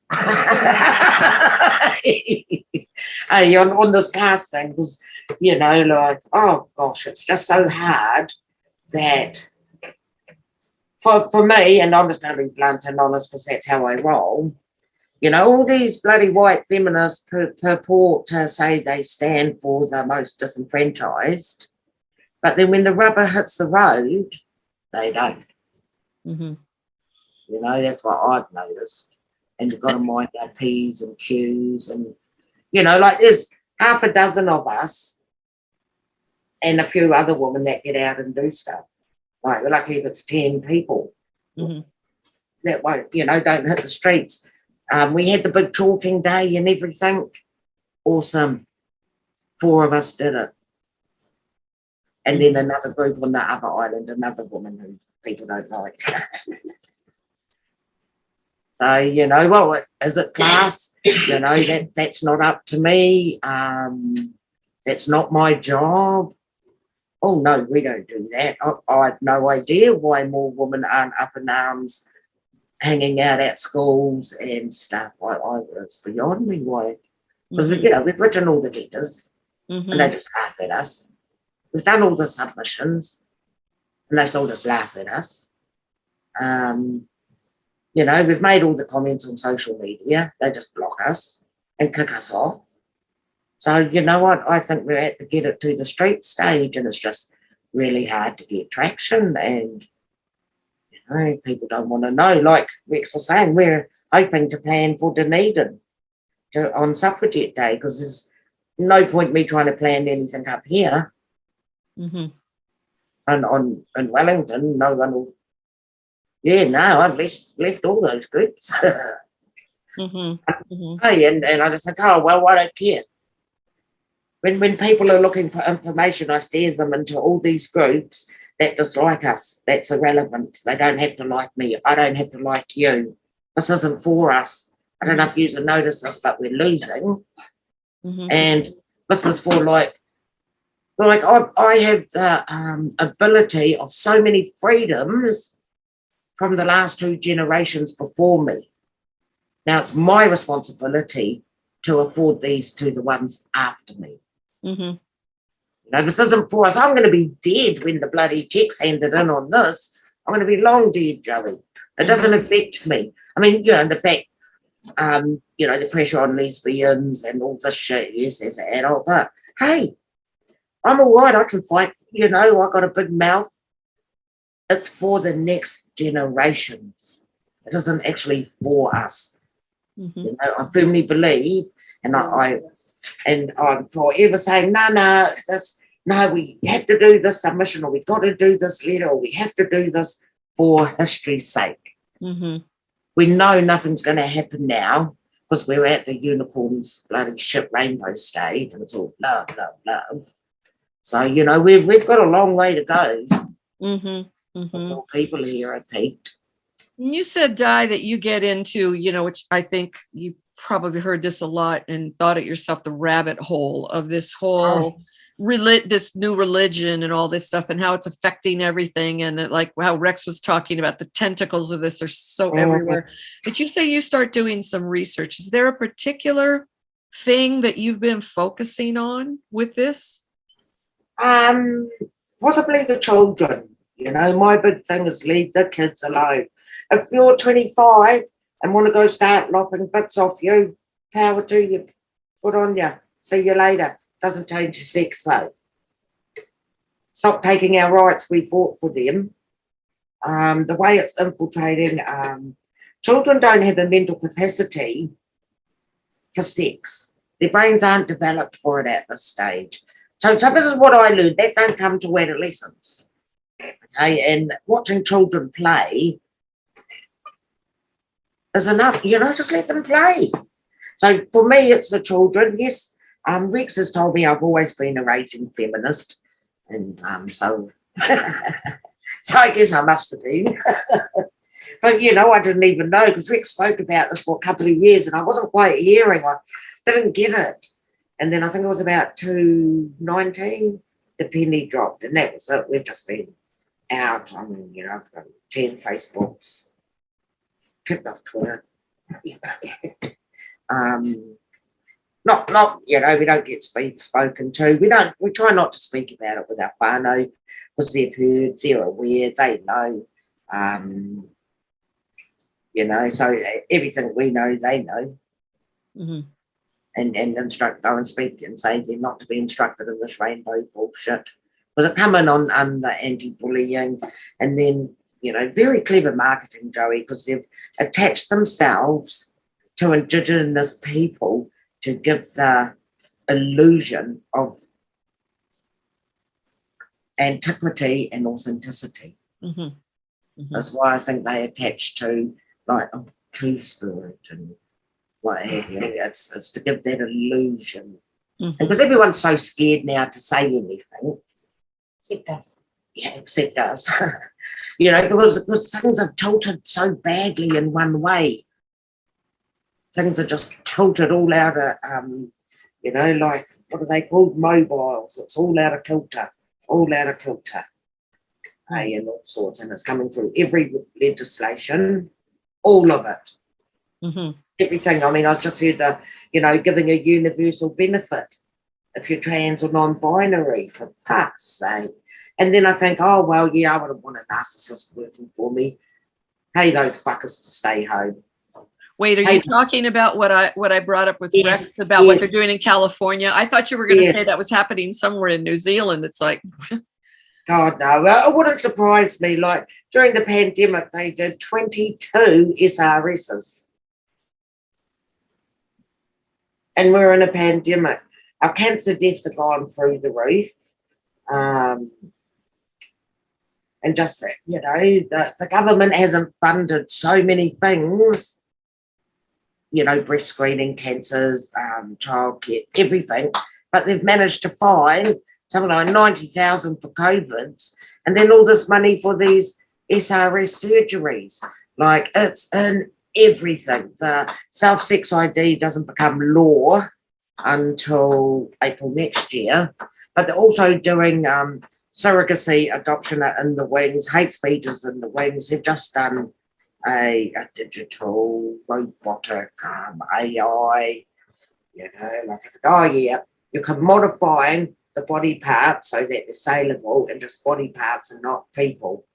Hey, on this class thing, because, you know, like, oh gosh, it's just so hard that for me, and I'm just going to be blunt and honest because that's how I roll, you know, all these bloody white feminists purport to say they stand for the most disenfranchised, but then when the rubber hits the road, they don't. Mm-hmm. You know, that's what I've noticed. And you've got to mind our P's and Q's and, you know, like there's half a dozen of us and a few other women that get out and do stuff. Like, luckily if it's 10 people that won't, you know, don't hit the streets. We had the big chalking day and everything. Awesome. 4 of us did it. And then another group on the other island, another woman who people don't like. So, you know, well, is it class? You know, that's not up to me. That's not my job. Oh, no, we don't do that. I have no idea why more women aren't up in arms, hanging out at schools and stuff. It's beyond me why. Because, you know, we've written all the letters and they just laugh at us. We've done all the submissions and they still just laugh at us. You know, we've made all the comments on social media. They just block us and kick us off. So, you know what? I think we're at the get it to the street stage and it's just really hard to get traction and, you know, people don't want to know. Like Rex was saying, we're hoping to plan for Dunedin on Suffragette Day because there's no point me trying to plan anything up here. And in Wellington, no one will. Yeah, no, I've left all those groups. Hey, and I just think, oh, well, I don't care. When people are looking for information, I steer them into all these groups that dislike us. That's irrelevant. They don't have to like me. I don't have to like you. This isn't for us. I don't know if you notice this, but we're losing. And this is for like I have the ability of so many freedoms from the last 2 generations before me. Now it's my responsibility to afford these to the ones after me. You know, this isn't for us. I'm going to be dead when the bloody check's handed in on this. I'm going to be long dead, Joey. It doesn't affect me. I mean, you know, the fact, you know, the pressure on lesbians and all this shit, yes, as an adult, but hey, I'm all right. I can fight. You know, I got a big mouth. It's for the next generations. It isn't actually for us. You know, I firmly believe, and I'm forever saying, no, we have to do this submission, or we've got to do this letter, or we have to do this for history's sake. We know nothing's going to happen now because we're at the unicorns bloody shit rainbow stage, and it's all love, love, love. So, you know, we've got a long way to go before people here are peaked. You said, Di, that you get into, you know, which I think you probably heard this a lot and thought it yourself, the rabbit hole of this whole this new religion and all this stuff and how it's affecting everything. And like how Rex was talking about, the tentacles of this are so everywhere. But you say you start doing some research. Is there a particular thing that you've been focusing on with this? Possibly the children. You know, my big thing is leave the kids alone. If you're 25 and want to go start lopping bits off you, power to you, good on you. See you later. Doesn't change your sex though. Stop taking our rights. We fought for them. The way it's infiltrating, children don't have a mental capacity for sex. Their brains aren't developed for it at this stage. So this is what I learned. That don't come to adolescence. Okay, and watching children play is enough. You know, just let them play. So for me, it's the children. Yes, Rex has told me I've always been a raging feminist, and so I guess I must have been. But you know, I didn't even know because Rex spoke about this for a couple of years, and I wasn't quite hearing. I didn't get it, and then I think it was about 2019, the penny dropped, and that was it. We've just been out. I mean, you know, I've got 10 Facebooks, kicked off Twitter. Not, you know, we don't get spoken to. We try not to speak about it with our whānau. because they've heard, they're aware, they know. You know, so everything we know, they know. Mhm. And go and speak and say they're not to be instructed in this rainbow bullshit. Was it coming on under anti-bullying, and then, you know, very clever marketing, Joey, because they've attached themselves to Indigenous people to give the illusion of antiquity and authenticity. Mhm. Mhm. That's why I think they attach to like true spirit and what have you. It's to give that illusion. Mhm. Because everyone's so scared now to say anything. Except us. Yeah, except us. You know, because things are tilted so badly in one way. Things are just tilted all out of, you know, like, what are they called? Mobiles. It's all out of kilter. All out of kilter. Hey, and all sorts. And it's coming through every legislation. All of it. Mhm. Everything. I mean, I just heard the, you know, giving a universal benefit if you're trans or non-binary, for fuck's sake. And then I think, oh, well, yeah, I would have wanted a narcissist working for me. Pay those fuckers to stay home. Wait, are you talking about what I brought up with Yes, Rex about what yes. they're doing in California? I thought you were going to Yes. say that was happening somewhere in New Zealand. It's like, God, no. It wouldn't surprise me. Like, during the pandemic, they did 22 SRSs. And we're in a pandemic. Our cancer deaths have gone through the roof. And just, you know, the government hasn't funded so many things, you know, breast screening, cancers, childcare, everything. But they've managed to find something like 90,000 for COVID, and then all this money for these SRS surgeries. Like, it's in everything. The self-sex ID doesn't become law until April next year, but they're also doing surrogacy, adoption are in the wings, hate speech is in the wings. They've just done a digital, robotic, AI, you know, like, oh yeah, you can modify the body parts so that they're saleable and just body parts and not people.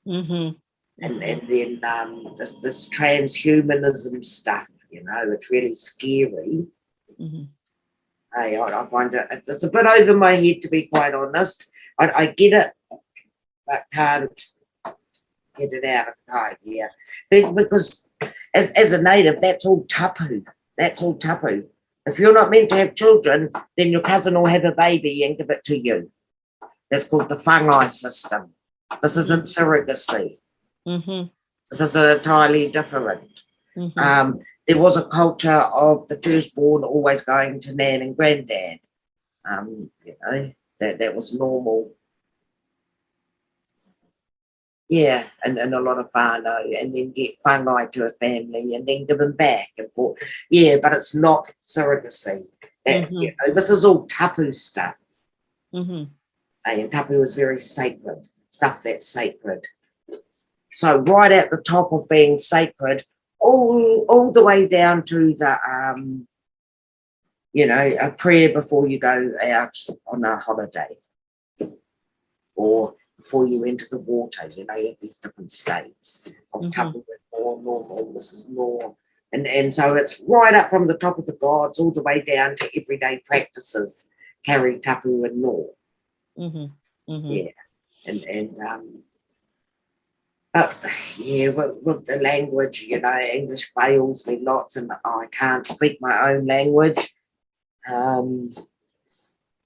mhm. And then this transhumanism stuff, you know, it's really scary. Mhm. Hey, I find it's a bit over my head, to be quite honest. I get it, but can't get it out of the idea. Because as a native, that's all tapu. That's all tapu. If you're not meant to have children, then your cousin will have a baby and give it to you. That's called the fungi system. This isn't surrogacy. Mhm. This is entirely different. Mhm. There was a culture of the firstborn always going to nan and granddad. You know, that was normal. Yeah, and a lot of whānau, and then get fungi to a family and then give them back and forth. Yeah, but it's not surrogacy. That, you know, this is all tapu stuff. Mhm. And tapu is very sacred, stuff that's sacred. So right at the top of being sacred, all the way down to the you know, a prayer before you go out on a holiday, or before you enter the water. You know, you have these different states of tapu, more normal, this is more. And so it's right up from the top of the gods all the way down to everyday practices, carry tapu and law. Mhm. Mhm. Yeah. Yeah, with the language, you know, English fails me lots, and I can't speak my own language.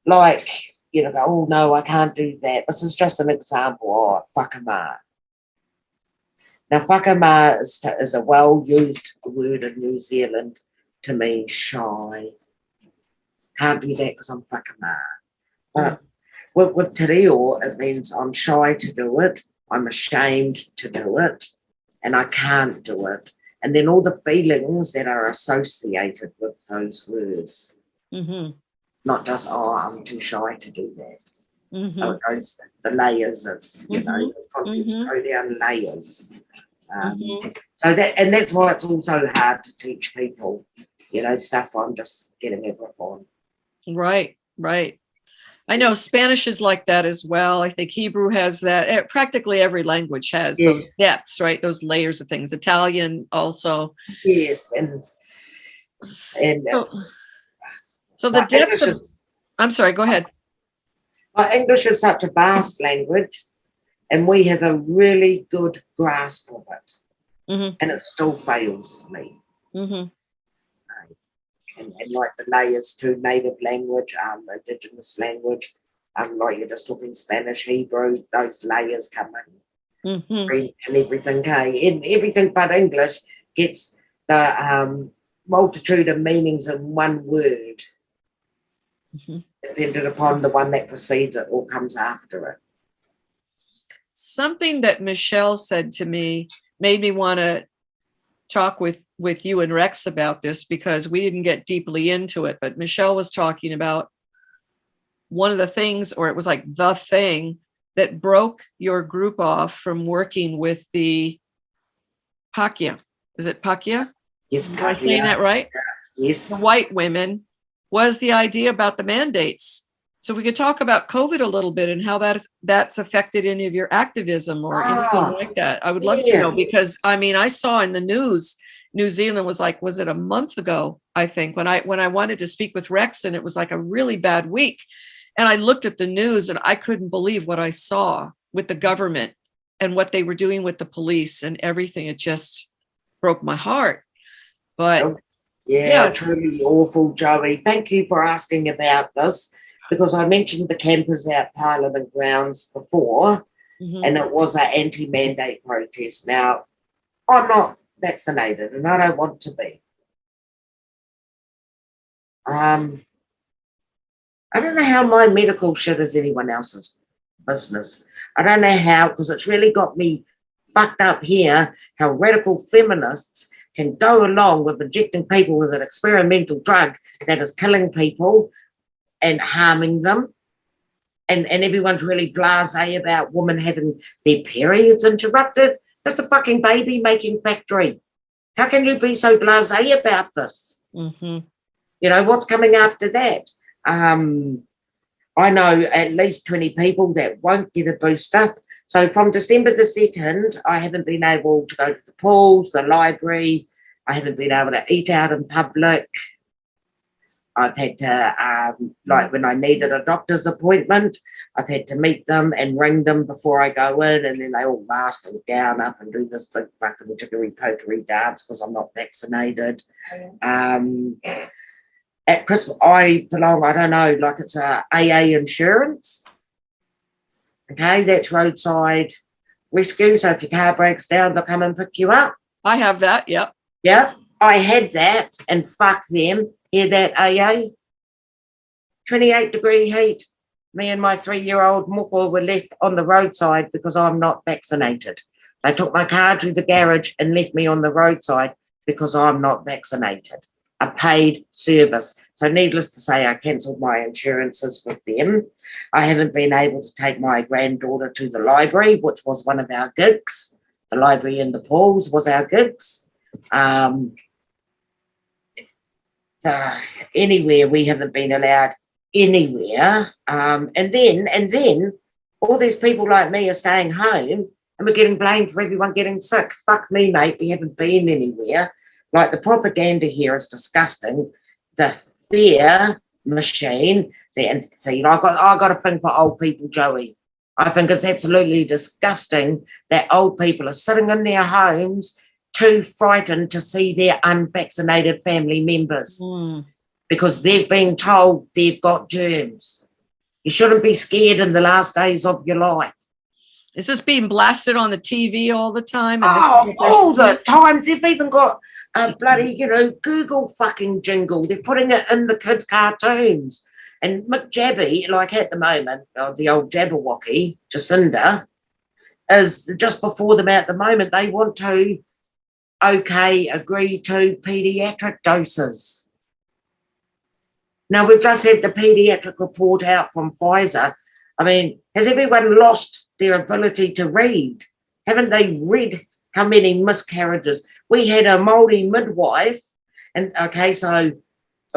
Like, you know, go, oh no, I can't do that. This is just an example. Oh, whakama. Now, whakama is a well-used word in New Zealand to mean shy. Can't do that because I'm whakama. But with te reo, it means I'm shy to do it, I'm ashamed to do it, and I can't do it. And then all the feelings that are associated with those words. Not just, oh, I'm too shy to do that. So it goes, the layers, it's, you know, the concepts go down layers. So that's why it's also hard to teach people, you know, stuff I'm just getting a grip on. Right, right. I know Spanish is like that as well. I think Hebrew has that. Practically every language has those depths, right? Those layers of things. Italian also. Yes, and so the depth of, I'm sorry, go ahead. English is such a vast language, and we have a really good grasp of it, and it still fails me. And like the layers to native language, indigenous language, like you're just talking Spanish, Hebrew, those layers come in, and everything, and everything but English gets the multitude of meanings in one word, depending upon the one that precedes it or comes after it. Something that Michelle said to me made me want to talk with you and Rex about this, because we didn't get deeply into it, but Michelle was talking about one of the things, or it was like the thing that broke your group off from working with the Pakia. Is it Pakia? Yes, am I saying that right? Yes. The white women, was the idea about the mandates. So we could talk about COVID a little bit and how that's affected any of your activism or anything like that. I would love to know, because I mean, I saw in the news, New Zealand was like, was it a month ago? I think when I wanted to speak with Rex, and it was like a really bad week. And I looked at the news and I couldn't believe what I saw with the government and what they were doing with the police and everything. It just broke my heart. But yeah, truly awful, Joey. Thank you for asking about this, because I mentioned the campers out Parliament grounds before, and it was an anti-mandate protest. Now, I'm not vaccinated and I don't want to be. I don't know how my medical shit is anyone else's business. I don't know how, because it's really got me fucked up here, how radical feminists can go along with injecting people with an experimental drug that is killing people and harming them. And everyone's really blasé about women having their periods interrupted. That's the fucking baby making factory. How can you be so blasé about this? You know, what's coming after that? I know at least 20 people that won't get a booster. So from December the 2nd, I haven't been able to go to the pools, the library. I haven't been able to eat out in public. I've had to, like when I needed a doctor's appointment, I've had to meet them and ring them before I go in, and then they all mask and gown up and do this big fucking jiggery-pokery dance because I'm not vaccinated. At Christmas, I belong, I don't know, like it's a AA insurance. Okay, that's roadside rescue. So if your car breaks down, they'll come and pick you up. I have that, yep. Yep, I had that, and fuck them. Hear that, AA? 28-degree heat. Me and my 3-year-old Moko were left on the roadside because I'm not vaccinated. They took my car to the garage and left me on the roadside because I'm not vaccinated. A paid service. So needless to say, I cancelled my insurances with them. I haven't been able to take my granddaughter to the library, which was one of our gigs. The library in the pools was our gigs. Anywhere we haven't been allowed anywhere. And then all these people like me are staying home and we're getting blamed for everyone getting sick. Fuck me, mate. We haven't been anywhere. Like, the propaganda here is disgusting. The fear machine. And see, I got a thing for old people, Joey. I think it's absolutely disgusting that old people are sitting in their homes too frightened to see their unvaccinated family members because they've been told they've got germs. You shouldn't be scared in the last days of your life. Is this being blasted on the TV all the time? All the time. They've even got a bloody, Google fucking jingle. They're putting it in the kids' cartoons. And Mick Jabby, like at the moment, the old Jabberwocky, Jacinda, is just before them at the moment. They want to, agree to paediatric doses. Now, we've just had the paediatric report out from Pfizer. I mean, has everyone lost their ability to read? Haven't they read how many miscarriages? We had a Maori midwife, and so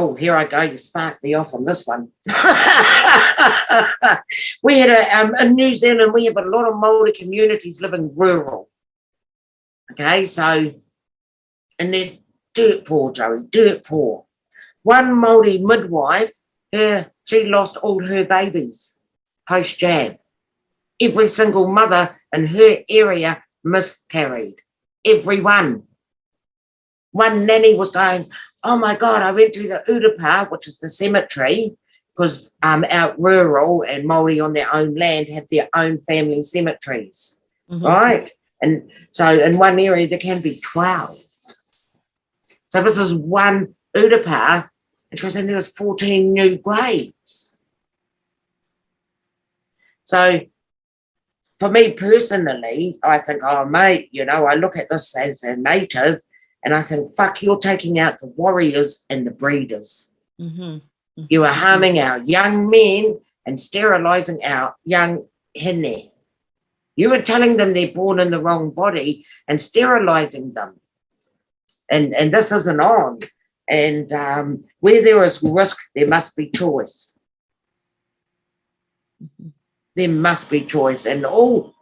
Oh, here I go. You sparked me off on this one. We had in New Zealand, we have a lot of Maori communities living rural. Okay, so, and they're dirt poor, Joey, dirt poor. One Maori midwife, she lost all her babies post-jab. Every single mother in her area miscarried. Everyone. One nanny was going, oh my God, I went to the Urapa, which is the cemetery, because out rural and Maori on their own land have their own family cemeteries, right? And so in one area there can be 12. So this is one Urapa, because then there was 14 new graves. So for me personally, I think, oh mate, you know, I look at this as a native and I think, fuck, you're taking out the warriors and the breeders. You are harming our young men and sterilising our young hene. You are telling them they're born in the wrong body and sterilising them. And this isn't on. And where there is risk, there must be choice. There must be choice. And all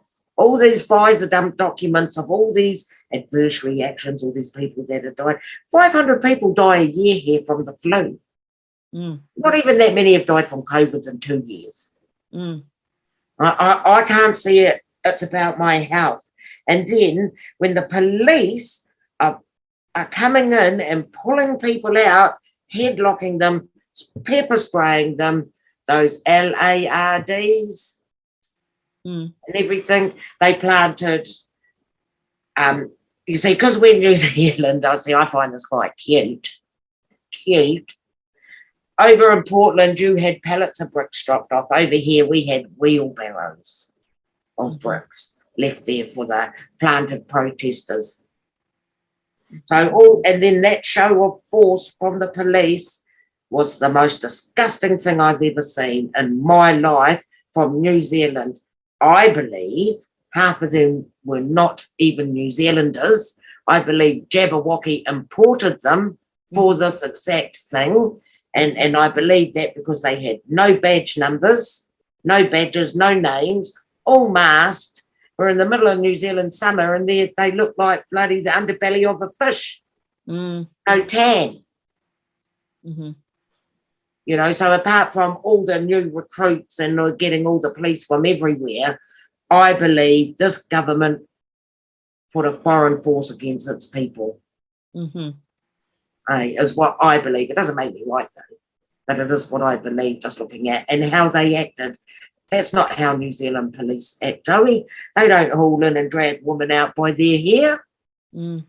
these Pfizer dump documents of all these adverse reactions, all these people that have died. 500 people die a year here from the flu. Not even that many have died from COVID in 2 years. I can't see it. It's about my health. And then when the police are coming in and pulling people out, headlocking them, pepper spraying them, those LARDs and everything, they planted, you see, because we're New Zealand, I find this quite cute. Over in Portland, you had pallets of bricks dropped off. Over here, we had wheelbarrows of bricks left there for the planted protesters. So, and then that show of force from the police was the most disgusting thing I've ever seen in my life from New Zealand. I believe half of them were not even New Zealanders. I believe Jabberwocky imported them for this exact thing. And I believe that because they had no badge numbers, no badges, no names, all masked. We're in the middle of New Zealand summer and they look like bloody the underbelly of a fish. No tan. You know, so apart from all the new recruits and getting all the police from everywhere, I believe this government put a foreign force against its people. Is what I believe. It doesn't make me right though, but it is what I believe just looking at and how they acted. That's not how New Zealand police act, Joey. They don't haul in and drag women out by their hair. And,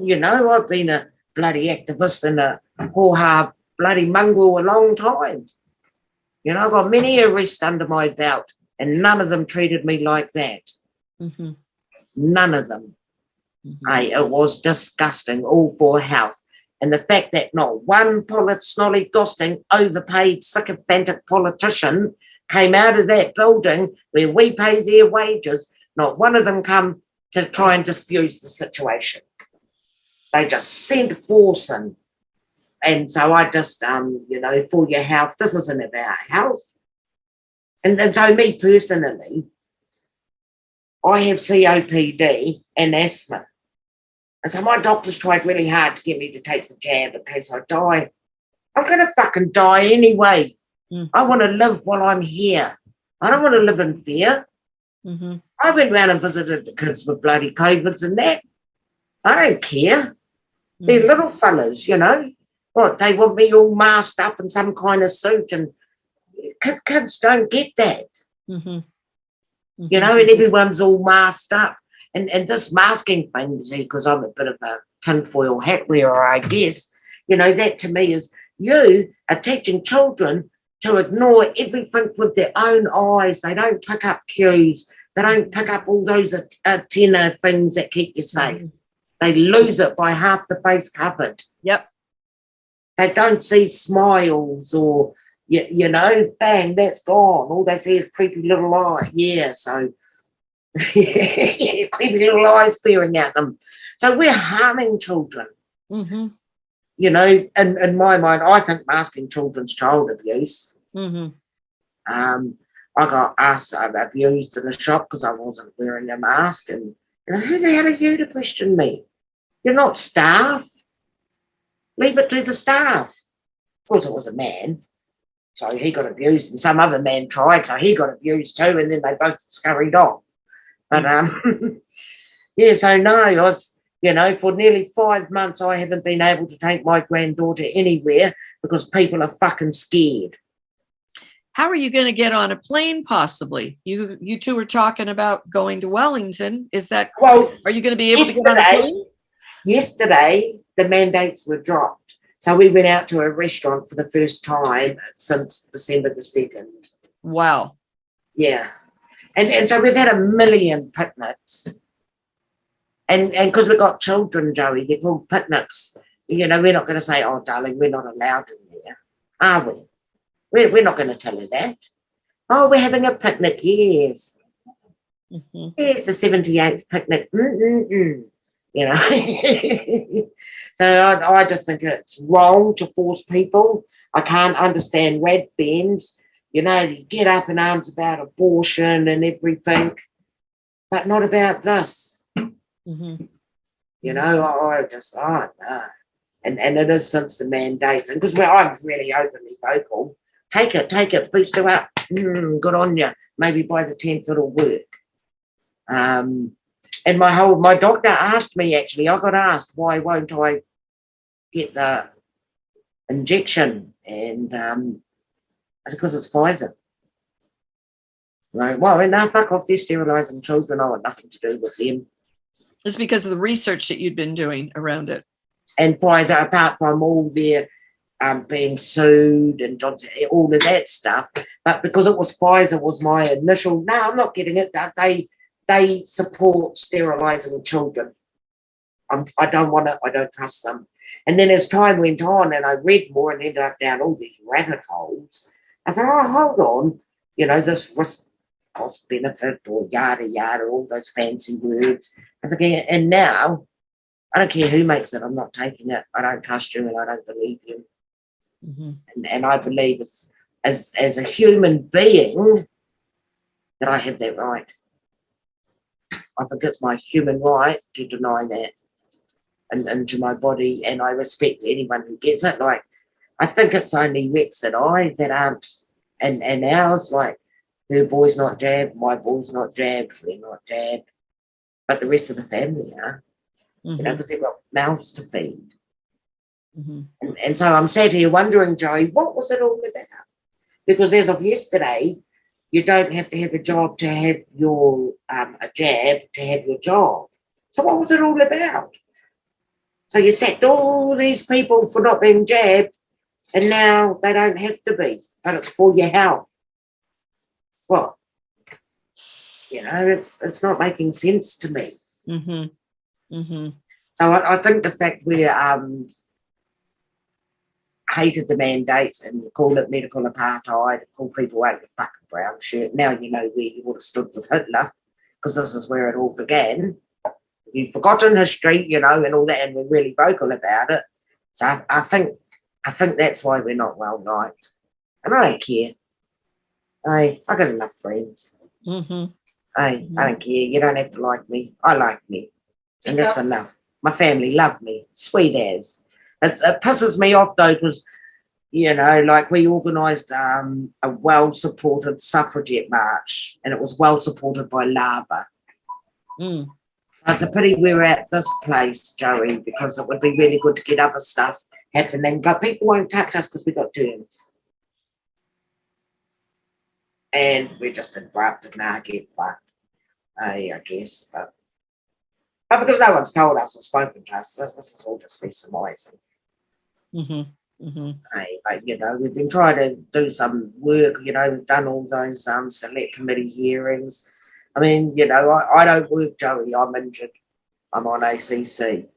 you know, I've been a bloody activist and a hoha bloody mongrel a long time. You know, I've got many arrests under my belt and none of them treated me like that. None of them. It was disgusting, all for health. And the fact that not one snolly ghosting, overpaid, sycophantic politician came out of that building where we pay their wages, not one of them come to try and diffuse the situation. They just sent force in. And so I just, you know, for your health, this isn't about health. And so me personally, I have COPD and asthma. And so my doctors tried really hard to get me to take the jab in case I die. I'm going to fucking die anyway. I want to live while I'm here. I don't want to live in fear. I went round and visited the kids with bloody COVIDs and that. I don't care. They're little fellas, you know. What, they want me all masked up in some kind of suit and kids don't get that. You know, and everyone's all masked up. And this masking thing, because I'm a bit of a tinfoil hat wearer, I guess, you know, that to me is you are teaching children to ignore everything with their own eyes. They don't pick up cues. They don't pick up all those antenna things that keep you safe. They lose it by half the face covered. Yep. They don't see smiles or, you know, bang, that's gone. All they see is creepy little eye. Yeah, so creepy little eyes peering at them. So we're harming children. you know, in my mind, I think masking children's child abuse. Mm-hmm. I got asked, abused in the shop because I wasn't wearing a mask. And you know, who the hell are you to question me? You're not staff. Leave it to the staff. Of course, it was a man. So he got abused, and some other man tried, so he got abused too, and then they both scurried off. But, yeah, so no, I was, you know, for nearly 5 months, I haven't been able to take my granddaughter anywhere because people are fucking scared. How are you going to get on a plane, possibly? You two were talking about going to Wellington. Is that, well, are you going to be able to get on a plane? Yesterday, the mandates were dropped. So we went out to a restaurant for the first time since December the 2nd. Wow. Yeah. And so we've had a million picnics. And because we've got children, Joey, they're called picnics. You know, we're not going to say, oh, darling, we're not allowed in there, are we? We're not going to tell her that. Oh, we're having a picnic, yes. Mm-hmm. Yes, the 78th picnic. You know, so I just think it's wrong to force people. I can't understand red fans. You know, you get up in arms about abortion and everything, but not about this. Mm-hmm. You know, I no. And it is since the mandates, and because I'm really openly vocal. Take it, boost her up. Good on you. Maybe by the 10th it'll work. And my doctor asked me, actually, I got asked, why won't I get the injection? And I said, because it's Pfizer. Right, well, now fuck off, they're sterilising children. I want nothing to do with them. It's because of the research that you'd been doing around it. And Pfizer, apart from all their being sued and Johnson, all of that stuff, but because it was Pfizer was my initial, no, I'm not getting it. They support sterilising children. I don't want to, I don't trust them. And then as time went on and I read more and ended up down all these rabbit holes, I thought, oh, hold on, you know, this risk cost benefit or yada yada, all those fancy words. I think, and now I don't care who makes it, I'm not taking it. I don't trust you and I don't believe you. Mm-hmm. And I believe as a human being that I have that right. I think it's my human right to deny that into my body, and I respect anyone who gets it. Like, I think it's only Rex and I that aren't, and ours, like, her boy's not jabbed, my boy's not jabbed, we're not jabbed, but the rest of the family are, you know, because they've got mouths to feed. Mm-hmm. And so I'm sat here wondering, Joey, what was it all about? Because as of yesterday, you don't have to have a job to have your a jab to have your job. So what was it all about? So you sacked all these people for not being jabbed, and now they don't have to be, but it's for your health. Well, you know, it's not making sense to me. Mm-hmm. Mm-hmm. So I think the fact we hated the mandates and called it medical apartheid, called people out your fucking brown shirt. Now you know where you would have stood with Hitler, because this is where it all began. You've forgotten history, you know, and all that, and we're really vocal about it. So I think that's why we're not well liked. And I don't care. I got enough friends. Mm-hmm. I don't care. You don't have to like me. I like me. And that's enough. My family love me. Sweet as. It pisses me off though, because, you know, like we organised a well-supported suffragette march, and it was well supported by Lava. Mm. It's a pity we're at this place, Joey, because it would be really good to get other stuff happening, but people won't touch us because we've got germs. And we're just interrupted now, get fucked, I guess. But because no one's told us or spoken to us, this is all just be surmising. Mm-hmm. Mm-hmm. But, you know, we've been trying to do some work, you know, we've done all those select committee hearings. I mean, you know, I don't work, Joey, I'm injured. I'm on ACC.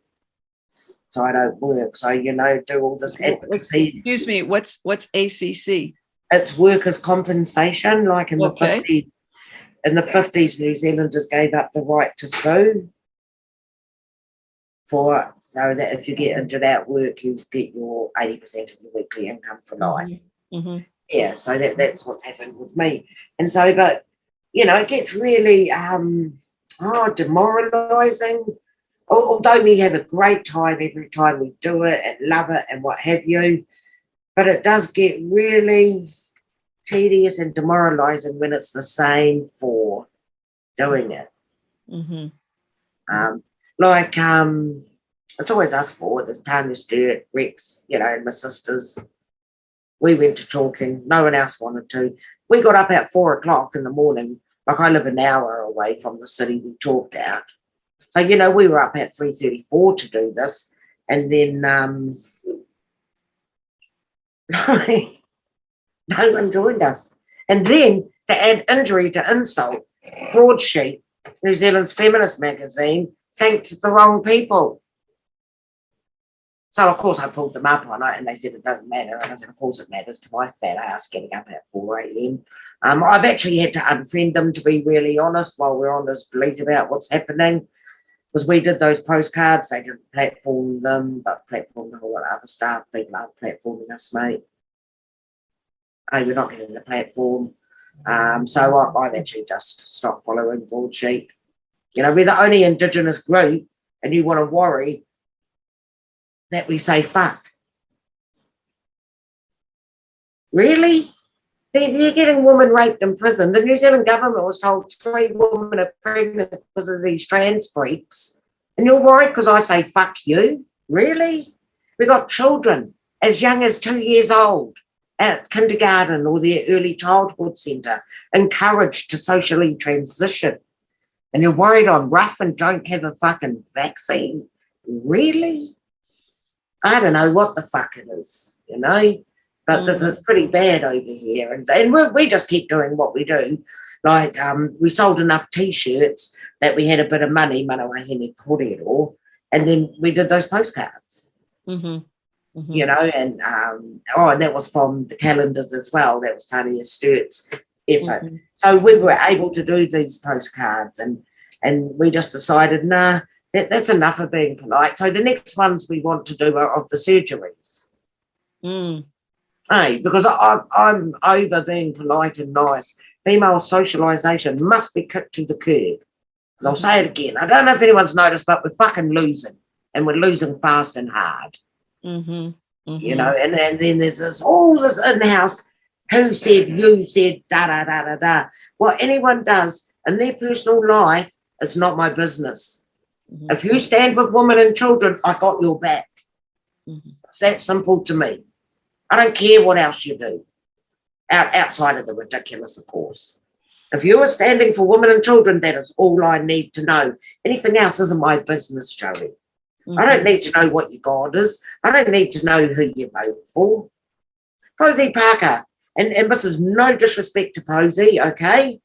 So I don't work. So, you know, do all this advocacy. Excuse me, what's ACC? It's workers' compensation, like in the 50s. In the 50s, New Zealanders gave up the right to sue. so that if you get injured at work, you get your 80% of your weekly income for life. Mhm. Yeah, so that's what's happened with me. And so, but, you know, it gets really demoralising. Although we have a great time every time we do it and love it and what have you, but it does get really tedious and demoralising when it's the same for doing it. Mhm. It's always us four, there's Tanya, Stewart, Rex, you know, and my sisters. We went to talking, no one else wanted to. We got up at 4 o'clock in the morning. Like, I live an hour away from the city we talked out. So, you know, we were up at 3:34 to do this. And then no one joined us. And then, to add injury to insult, Broadsheet, New Zealand's feminist magazine, thanked the wrong people. So, of course, I pulled them up on it and they said it doesn't matter. And I said, of course it matters to my fat ass getting up at 4 a.m. I've actually had to unfriend them, to be really honest, while we're on this bleat about what's happening. Because we did those postcards, they didn't platform them, but platformed a whole lot of other stuff. People aren't platforming us, mate. Hey, we're not getting the platform. So I've actually just stopped following Broadsheet. You know, we're the only Indigenous group, and you want to worry that we say fuck. Really? They're getting women raped in prison. The New Zealand government was told 3 women are pregnant because of these trans freaks. And you're worried because I say fuck you? Really? We got children as young as 2 years old at kindergarten or their early childhood centre, encouraged to socially transition. And you're worried I'm rough and don't have a fucking vaccine? Really? I don't know what the fuck it is, you know? But this is pretty bad over here. And we just keep doing what we do. Like, we sold enough T-shirts that we had a bit of money, ManaWāhineKōrero, and then we did those postcards. You know, and and that was from the calendars as well. That was Tanya Stewart's effort. So we were able to do these postcards, and we just decided, nah, that's enough of being polite. So the next ones we want to do are of the surgeries. Hey, because I'm over being polite and nice. Female socialisation must be kicked to the curb. I'll say it again. I don't know if anyone's noticed, but we're fucking losing, and we're losing fast and hard. You know, and then there's this in-house, who said, you said, da-da-da-da-da. What anyone does in their personal life is not my business. If you stand with women and children, I got your back. It's that simple to me. I don't care what else you do, outside of the ridiculous, of course. If you are standing for women and children, that is all I need to know. Anything else isn't my business, Joey. I don't need to know what your God is. I don't need to know who you vote for. Posey Parker, and this is no disrespect to Posey, okay?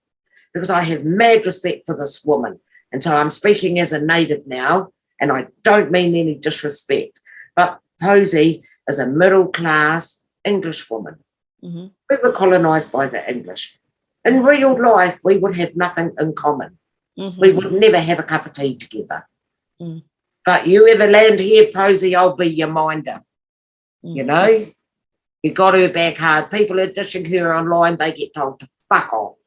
Because I have mad respect for this woman. And so I'm speaking as a native now, and I don't mean any disrespect. But Posey is a middle-class English woman. We were colonised by the English. In real life, we would have nothing in common. We would never have a cup of tea together. But you ever land here, Posey, I'll be your minder. You know? You got her back hard. People are dishing her online, they get told to fuck off.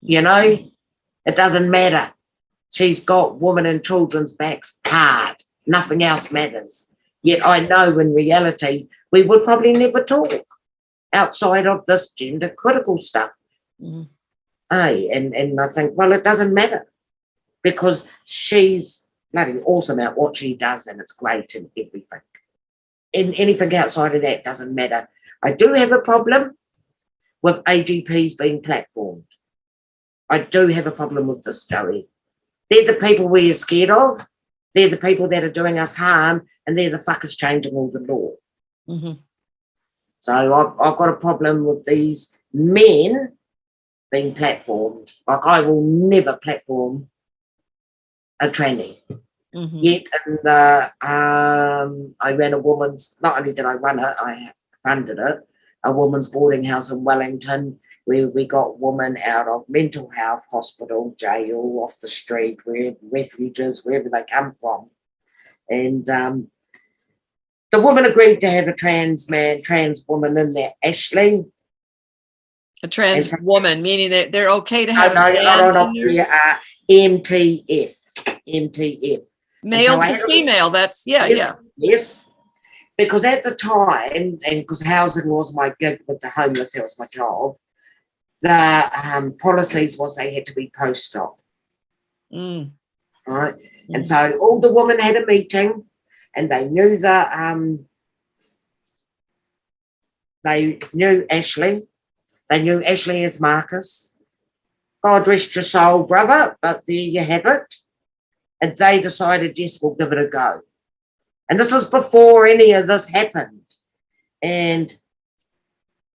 You know? It doesn't matter. She's got women and children's backs hard. Nothing else matters. Yet I know in reality we would probably never talk outside of this gender critical stuff. Hey, and I think, well, it doesn't matter because she's bloody awesome at what she does and it's great and everything. And anything outside of that doesn't matter. I do have a problem with AGPs being platformed. I do have a problem with this, Joey. They're the people we are scared of. They're the people that are doing us harm, and they're the fuckers changing all the law. So I've got a problem with these men being platformed. Like, I will never platform a tranny. Yet, and I ran a woman's, not only did I run it, I funded it, a woman's boarding house in Wellington, where we got women out of mental health, hospital, jail, off the street, where refugees, wherever they come from. And the woman agreed to have a trans woman in there, Ashley. A trans woman, meaning that they're okay to have MTF. Male to female. That's yes. Because at the time, and because housing was my gig with the homeless, that was my job. The policies was they had to be post-op. Right, and so all the women had a meeting, and they knew they knew Ashley. They knew Ashley as Marcus. God rest your soul, brother, but there you have it. And they decided, yes, we'll give it a go. And this was before any of this happened. And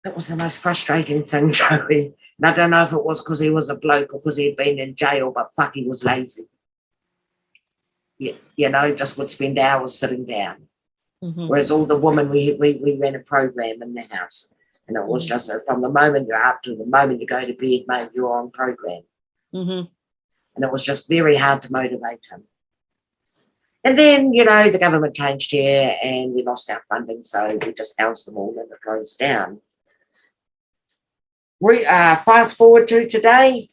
that was the most frustrating thing, Joey. And I don't know if it was because he was a bloke or because he had been in jail, but fuck, he was lazy. Yeah, you know, just would spend hours sitting down. Whereas all the women, we ran a program in the house. And it was just from the moment you're up to the moment you go to bed, mate, you're on program. And it was just very hard to motivate him. And then, you know, the government changed here and we lost our funding, so we just housed them all and it goes down. Fast forward to today,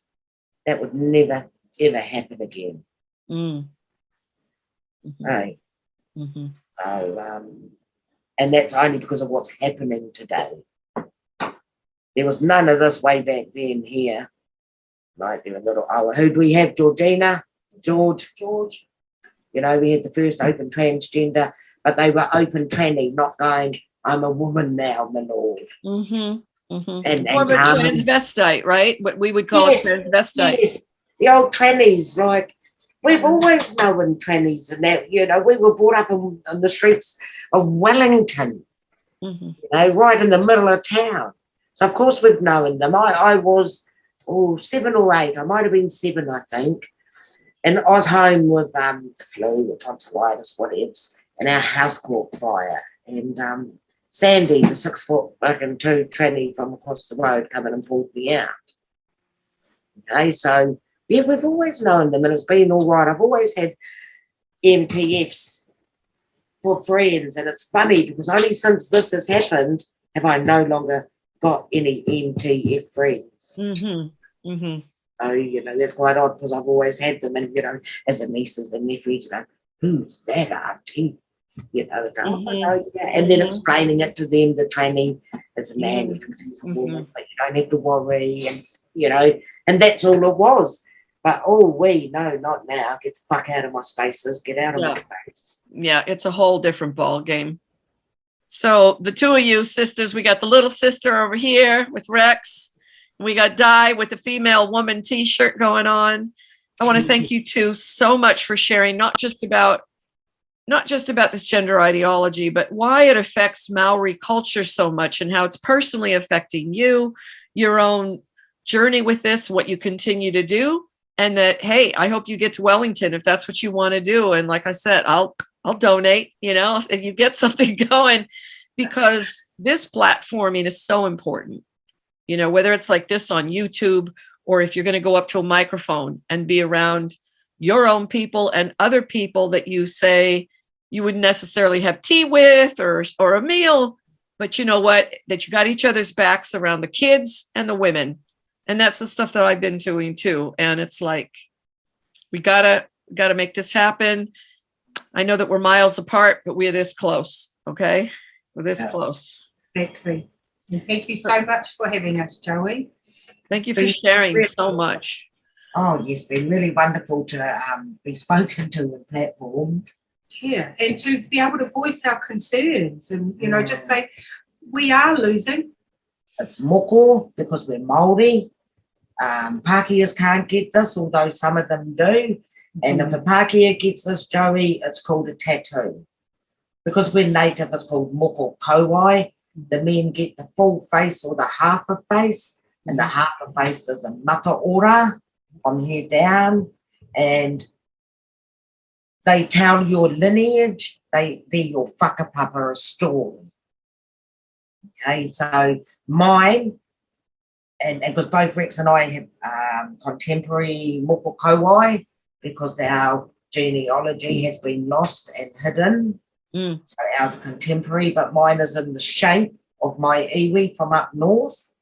that would never, ever happen again. Right. So, and that's only because of what's happening today. There was none of this way back then here. Right, there were little, who do we have? Georgina? George. You know, we had the first open transgender, but they were open tranny, not going, I'm a woman now, my lord. And more of a transvestite, right? What we would call a transvestite. Yes, the old trannies, like, we've always known trannies and that, you know, we were brought up in the streets of Wellington, you know, right in the middle of town. So, of course, we've known them. I was 7 or 8. I might have been 7, I think. And I was home with the flu or tonsillitis, whatevs, and our house caught fire. And Sandy, the 6'2" tranny from across the road, come in and pulled me out. Okay, so, yeah, we've always known them and it's been all right. I've always had MTFs for friends. And it's funny because only since this has happened have I no longer got any MTF friends. So, you know, that's quite odd because I've always had them. And, you know, as a nieces and nephews, go, who's that auntie? You know, and then explaining it to them, the training, it's a man because he's a woman, but you don't have to worry. And, you know, and that's all it was. But, no, not now. Get the fuck out of my spaces. Get out of my face. Yeah, it's a whole different ball game. So the two of you sisters, we got the little sister over here with Rex. We got Di with the female woman t-shirt going on. I want to thank you two so much for sharing not just about this gender ideology, but why it affects Maori culture so much and how it's personally affecting you, your own journey with this, what you continue to do. And that, hey, I hope you get to Wellington if that's what you want to do. And like I said, I'll donate, you know, and you get something going, because this platforming is so important. You know, whether it's like this on YouTube, or if you're going to go up to a microphone and be around your own people and other people that you say you wouldn't necessarily have tea with or a meal, but you know what, that you got each other's backs around the kids and the women. And that's the stuff that I've been doing too. And it's like, we gotta make this happen. I know that we're miles apart, but we're this close. Okay. We're this close. Exactly. And thank you so much for having us, Joey. Thank you for sharing so much. Oh, yes, been really wonderful to be spoken to and platformed. Yeah, and to be able to voice our concerns and, you know, just say, we are losing. It's moko because we're Maori. Pākehās can't get this, although some of them do. And if a Pākehā gets this, Joey, it's called a tattoo. Because we're native, it's called moko kauai. The men get the full face or the half a face, and the half a face is a mata ora from here down. And they tell your lineage, they're your whakapapa story. Okay, so mine, and because both Rex and I have contemporary moko kauai, because our genealogy has been lost and hidden. So ours are contemporary, but mine is in the shape of my iwi from up north,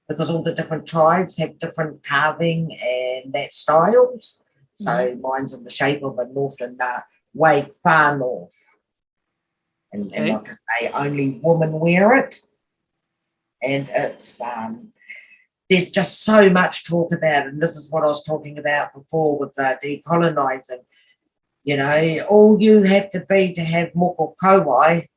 because all the different tribes have different carving and that styles. So mine's in the shape of a Northland way far north. And like I say, only women wear it. And it's there's just so much talk about it. And this is what I was talking about before with decolonizing. You know, all you have to be to have moko kauai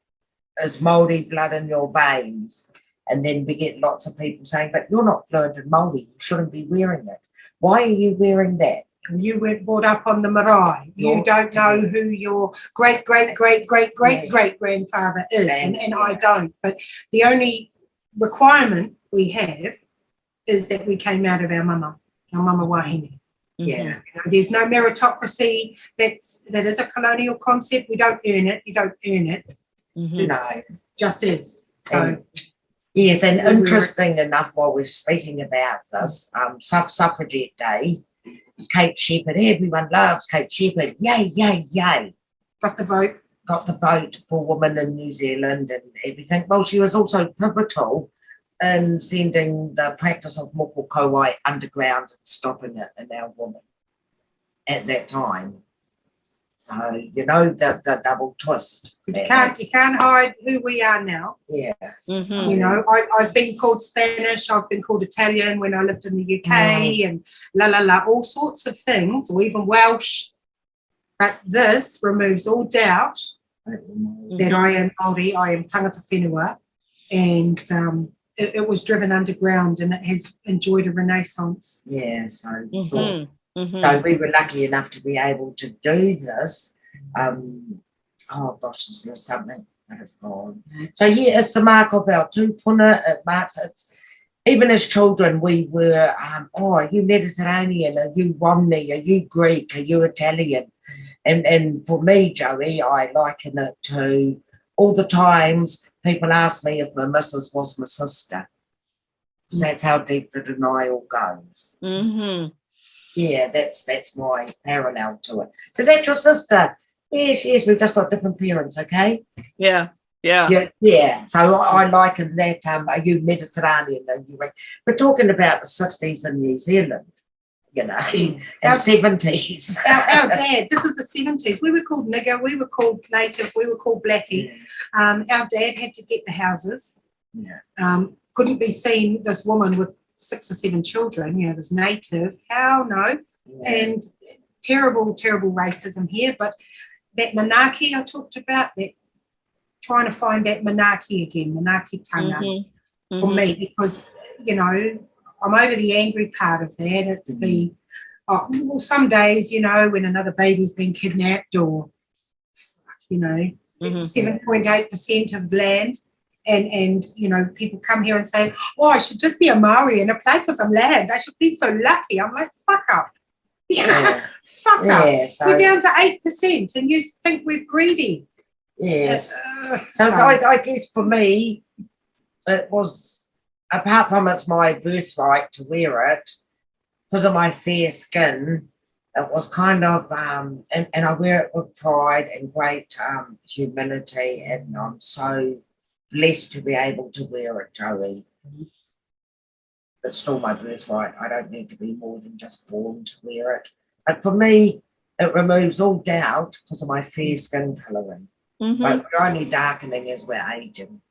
is Māori blood in your veins. And then we get lots of people saying, but you're not fluent in Māori, you shouldn't be wearing it. Why are you wearing that? You weren't brought up on the marae. You don't know who your great-great-great-great-great-great-grandfather is, and I don't. But the only requirement we have is that we came out of our ManaWāhine. Yeah. You know, there's no meritocracy. That is a colonial concept. We don't earn it. You don't earn it. No. Just is. So yes, and interesting enough, while we're speaking about this, Suffragette Day, Kate Shepherd, everyone loves Kate Shepherd. Yay, yay, yay. Got the vote. Got the vote for women in New Zealand and everything. Well, she was also pivotal in sending the practice of moko kauai underground and stopping it in our women at that time. So, you know, the double twist. You can't hide who we are now. Yes. You know, I've been called Spanish, I've been called Italian when I lived in the UK and all sorts of things, or even Welsh. But this removes all doubt that I am Māori, I am tangata whenua, and it was driven underground and it has enjoyed a renaissance. Yeah, so we were lucky enough to be able to do this. Oh gosh, is there something that has gone? So yeah, it's the mark of our tūpuna. It marks it's even as children we were are you Mediterranean? Are you Romney? Are you Greek? Are you Italian? And for me, Joey, I liken it to all the times people ask me if my missus was my sister. Because that's how deep the denial goes. Yeah, that's my parallel to it. Is that your sister? Yes, we've just got different parents, okay? Yeah. So I liken that, are you Mediterranean? We're talking about the 60s in New Zealand, you know, and 70s. Our dad, this is the 70s. We were called nigger, we were called native, we were called blackie. Our dad had to get the houses. Couldn't be seen, this woman with 6 or 7 children, you know, this native, hell no. And terrible racism here. But that manaki I talked about, that trying to find that manaki again, manaki tanga for me, because, you know, I'm over the angry part of that. It's the, well, some days, you know, when another baby's been kidnapped or, you know, 7.8% of land. And you know, people come here and say, oh, I should just be a Maori and apply for some land. I should be so lucky. I'm like, fuck up. Fuck up. So we're down to 8% and you think we're greedy. Yes. So I guess for me, it was, apart from it's my birthright to wear it, because of my fair skin, it was kind of, and I wear it with pride and great humility, and I'm so blessed to be able to wear it, Joey. It's still my birthright. I don't need to be more than just born to wear it. But for me, it removes all doubt because of my fair skin colouring. But we're only darkening as we're aging.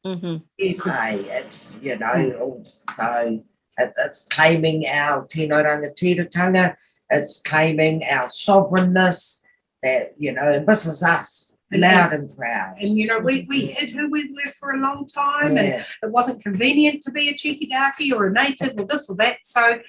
It's, you know, so it's claiming our tino rangatira, it's claiming our sovereignness, that, you know, and this is us. Loud and proud. And, you know, we hid who we were for a long time, and it wasn't convenient to be a cheeky darky or a native or this or that. So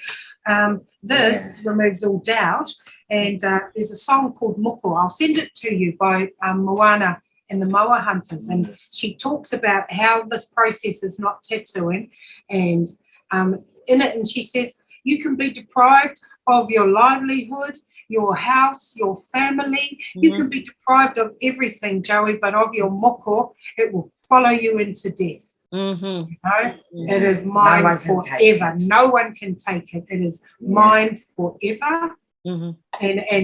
this removes all doubt. And there's a song called Moko. I'll send it to you by Moana and the Moa Hunters. And she talks about how this process is not tattooing. And in it, and she says, you can be deprived of your livelihood, your house, your family. You can be deprived of everything, Joey, but of your moko, it will follow you into death. You know? It is mine forever. No one can take it. It is mine forever. And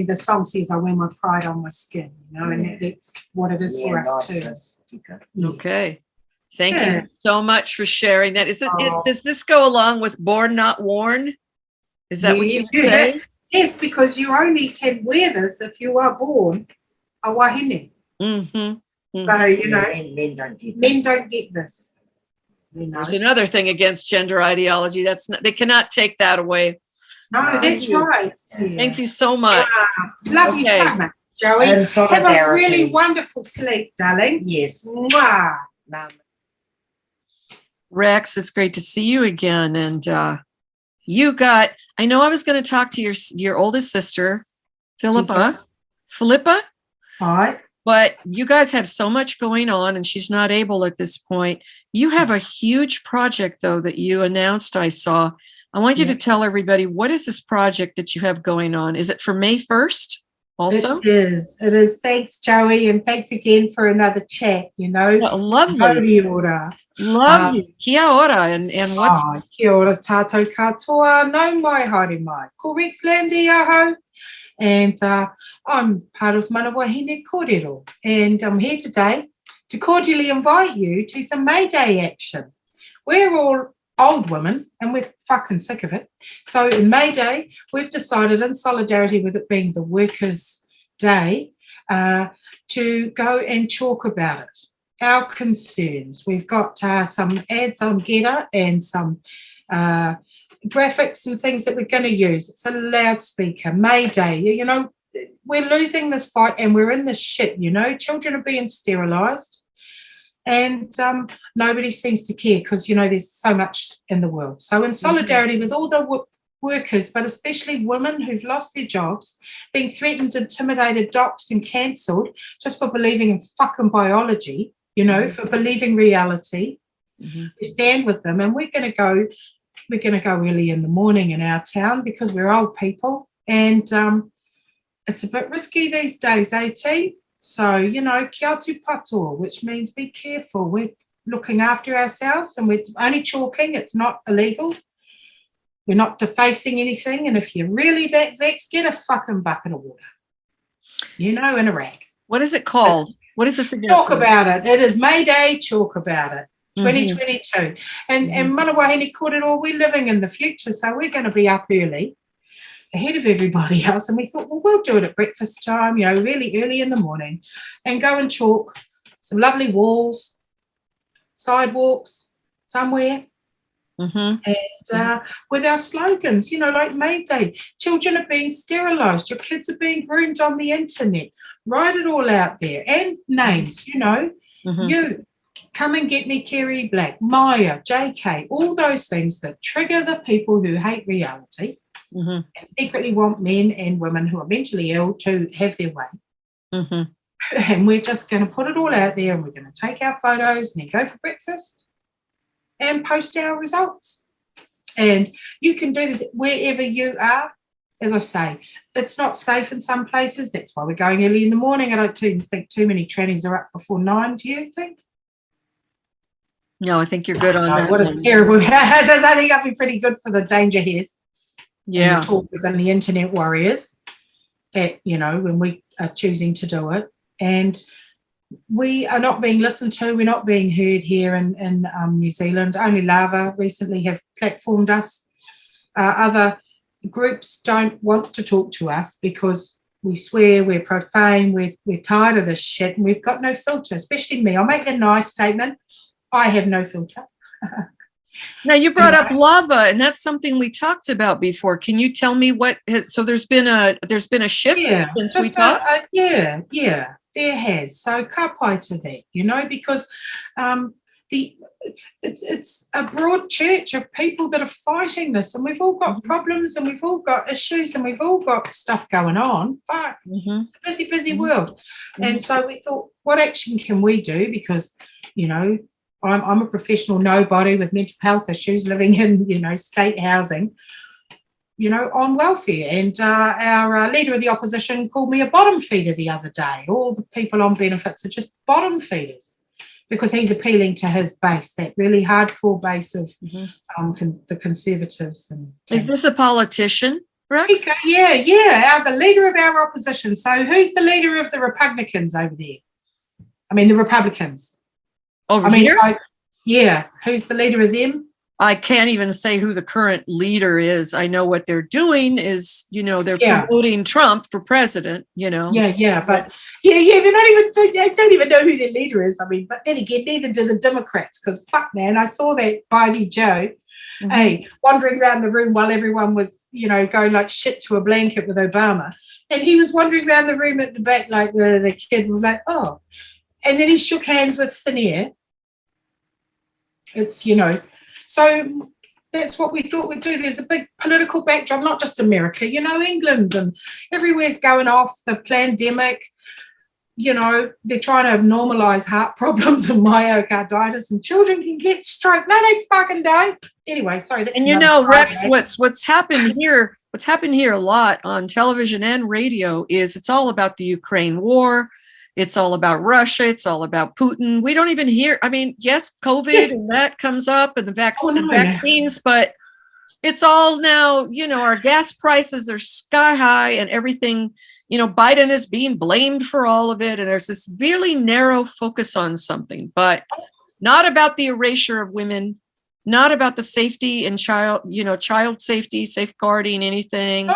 the song says, I wear my pride on my skin, and that's what it is for us too. Yeah. Okay. Thank you so much for sharing that. Does this go along with Born Not Worn? Is that what you would say? Yes, because you only can wear this if you are born a wahine. Mm-hmm. So, men don't get this. There's another thing against gender ideology. They cannot take that away. No, that's right. Yeah. Thank you so much. Love you so much, Joey. Have a really wonderful sleep, darling. Yes. Mwah. Rex, it's great to see you again. And I know I was going to talk to your oldest sister, Philippa. Hi. But you guys have so much going on and she's not able at this point. You have a huge project, though, that you announced, I saw. I want you to tell everybody, what is this project that you have going on? Is it for May 1st also? It is. Thanks, Joey. And thanks again for another chat, Lovely. Love you. Kia ora. And what's... Kia ora tātou katoa. No mai haere mai. Ko Rex Landy aho. And I'm part of ManaWāhineKōrero. And I'm here today to cordially invite you to some Mayday action. We're all old women and we're fucking sick of it. So in Mayday, we've decided, in solidarity with it being the Workers' Day, to go and talk about it, our concerns. We've got some ads on Getter and some graphics and things that we're going to use. It's a loudspeaker, Mayday. We're losing this fight and we're in this shit, Children are being sterilised. And nobody seems to care because, there's so much in the world. So in solidarity with all the workers, but especially women who've lost their jobs, being threatened, intimidated, doxed and cancelled just for believing in fucking biology, for believing reality, we stand with them. And we're going to go early in the morning in our town because we're old people. And it's a bit risky these days, 18. So, kia atu patoa, which means be careful. We're looking after ourselves and we're only talking. It's not illegal. We're not defacing anything. And if you're really that vexed, get a fucking bucket of water, in a rag. What is it called? What is this again? Talk about it. It is Mayday, talk about it. 2022. And ManaWāhineKōrero, we're living in the future. So we're going to be up early, ahead of everybody else, and we thought, well, we'll do it at breakfast time, really early in the morning, and go and chalk some lovely walls, sidewalks somewhere, and with our slogans, like Mayday. Children are being sterilised, your kids are being groomed on the internet. Write it all out there, and names, you. Come and get me, Kerry Black, Maya, JK, all those things that trigger the people who hate reality. And secretly want men and women who are mentally ill to have their way. And we're just going to put it all out there and we're going to take our photos and then go for breakfast and post our results. And you can do this wherever you are. As I say, it's not safe in some places. That's why we're going early in the morning. I don't think too many trannies are up before 9, do you think? No, I think you're good on that. What a terrible... I think I'd be pretty good for the danger hairs. Yeah, the talkers and the internet warriors that, when we are choosing to do it. And we are not being listened to. We're not being heard here in New Zealand. Only Lava recently have platformed us. Other groups don't want to talk to us because we swear, we're profane, we're tired of this shit, and we've got no filter, especially me. I'll make a nice statement. I have no filter. Now you brought up lava, and that's something we talked about before. Can you tell me so there's been a shift since we talked? Yeah, there has. So ka pai to that, because it's a broad church of people that are fighting this, and we've all got problems and we've all got issues and we've all got stuff going on. Fuck, it's a busy world. And so we thought, what action can we do? Because, I'm a professional nobody with mental health issues living in, state housing, on welfare. And our leader of the opposition called me a bottom feeder the other day. All the people on benefits are just bottom feeders because he's appealing to his base, that really hardcore base of the Conservatives. And is this a politician? correct? Yeah, the leader of our opposition. So who's the leader of the Republicans over there? I mean, the Republicans. Here? Who's the leader of them? I can't even say who the current leader is. I know what they're doing is, they're promoting Trump for president, but they're not even, they don't even know who their leader is. I mean, but then again, neither do the Democrats, because fuck, man, I saw that Biden Joe, wandering around the room while everyone was, going like shit to a blanket with Obama. And he was wandering around the room at the back like the kid was like, oh. And then he shook hands with thin air. It's, so that's what we thought we'd do. There's a big political backdrop, not just America, England and everywhere's going off, the pandemic, they're trying to normalize heart problems and myocarditis, and children can get stroke. No, they fucking don't. Anyway, sorry. And Rex, what's happened here a lot on television and radio is it's all about the Ukraine war. It's all about Russia. It's all about Putin. We don't even hear, yes, COVID and that comes up and the vaccines, but it's all now, our gas prices are sky high and everything, Biden is being blamed for all of it. And there's this really narrow focus on something, but not about the erasure of women, not about the safety and child safety, safeguarding anything.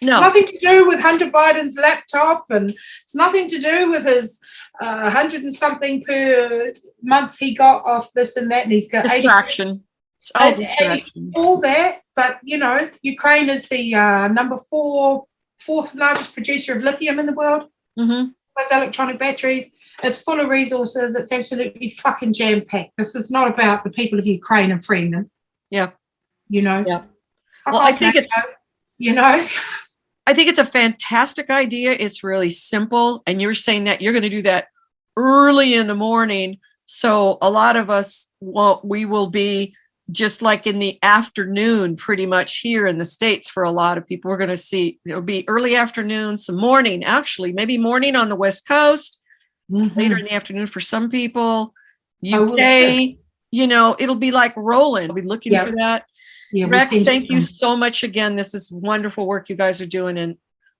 No. Nothing to do with Hunter Biden's laptop, and it's nothing to do with his 100 and something per month he got off this and that, and he's got distraction. All that, but Ukraine is the fourth largest producer of lithium in the world. Mm-hmm. Those electronic batteries. It's full of resources. It's absolutely fucking jam packed. This is not about the people of Ukraine and freeing them. Yeah. Yeah. Well, I think I think it's a fantastic idea. It's really simple. And you're saying that you're going to do that early in the morning. So a lot of us, we will be just like in the afternoon, pretty much here in the States for a lot of people. We're going to see it'll be early afternoon, some morning, actually, maybe morning on the West Coast, later in the afternoon for some people. UK, it'll be like rolling. I'll be looking for that. Yeah, Rex, thank you so much again. This is wonderful work you guys are doing, and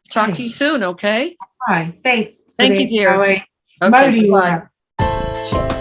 talk to you soon, okay? All right, thanks. Thank you, dear. Okay, bye.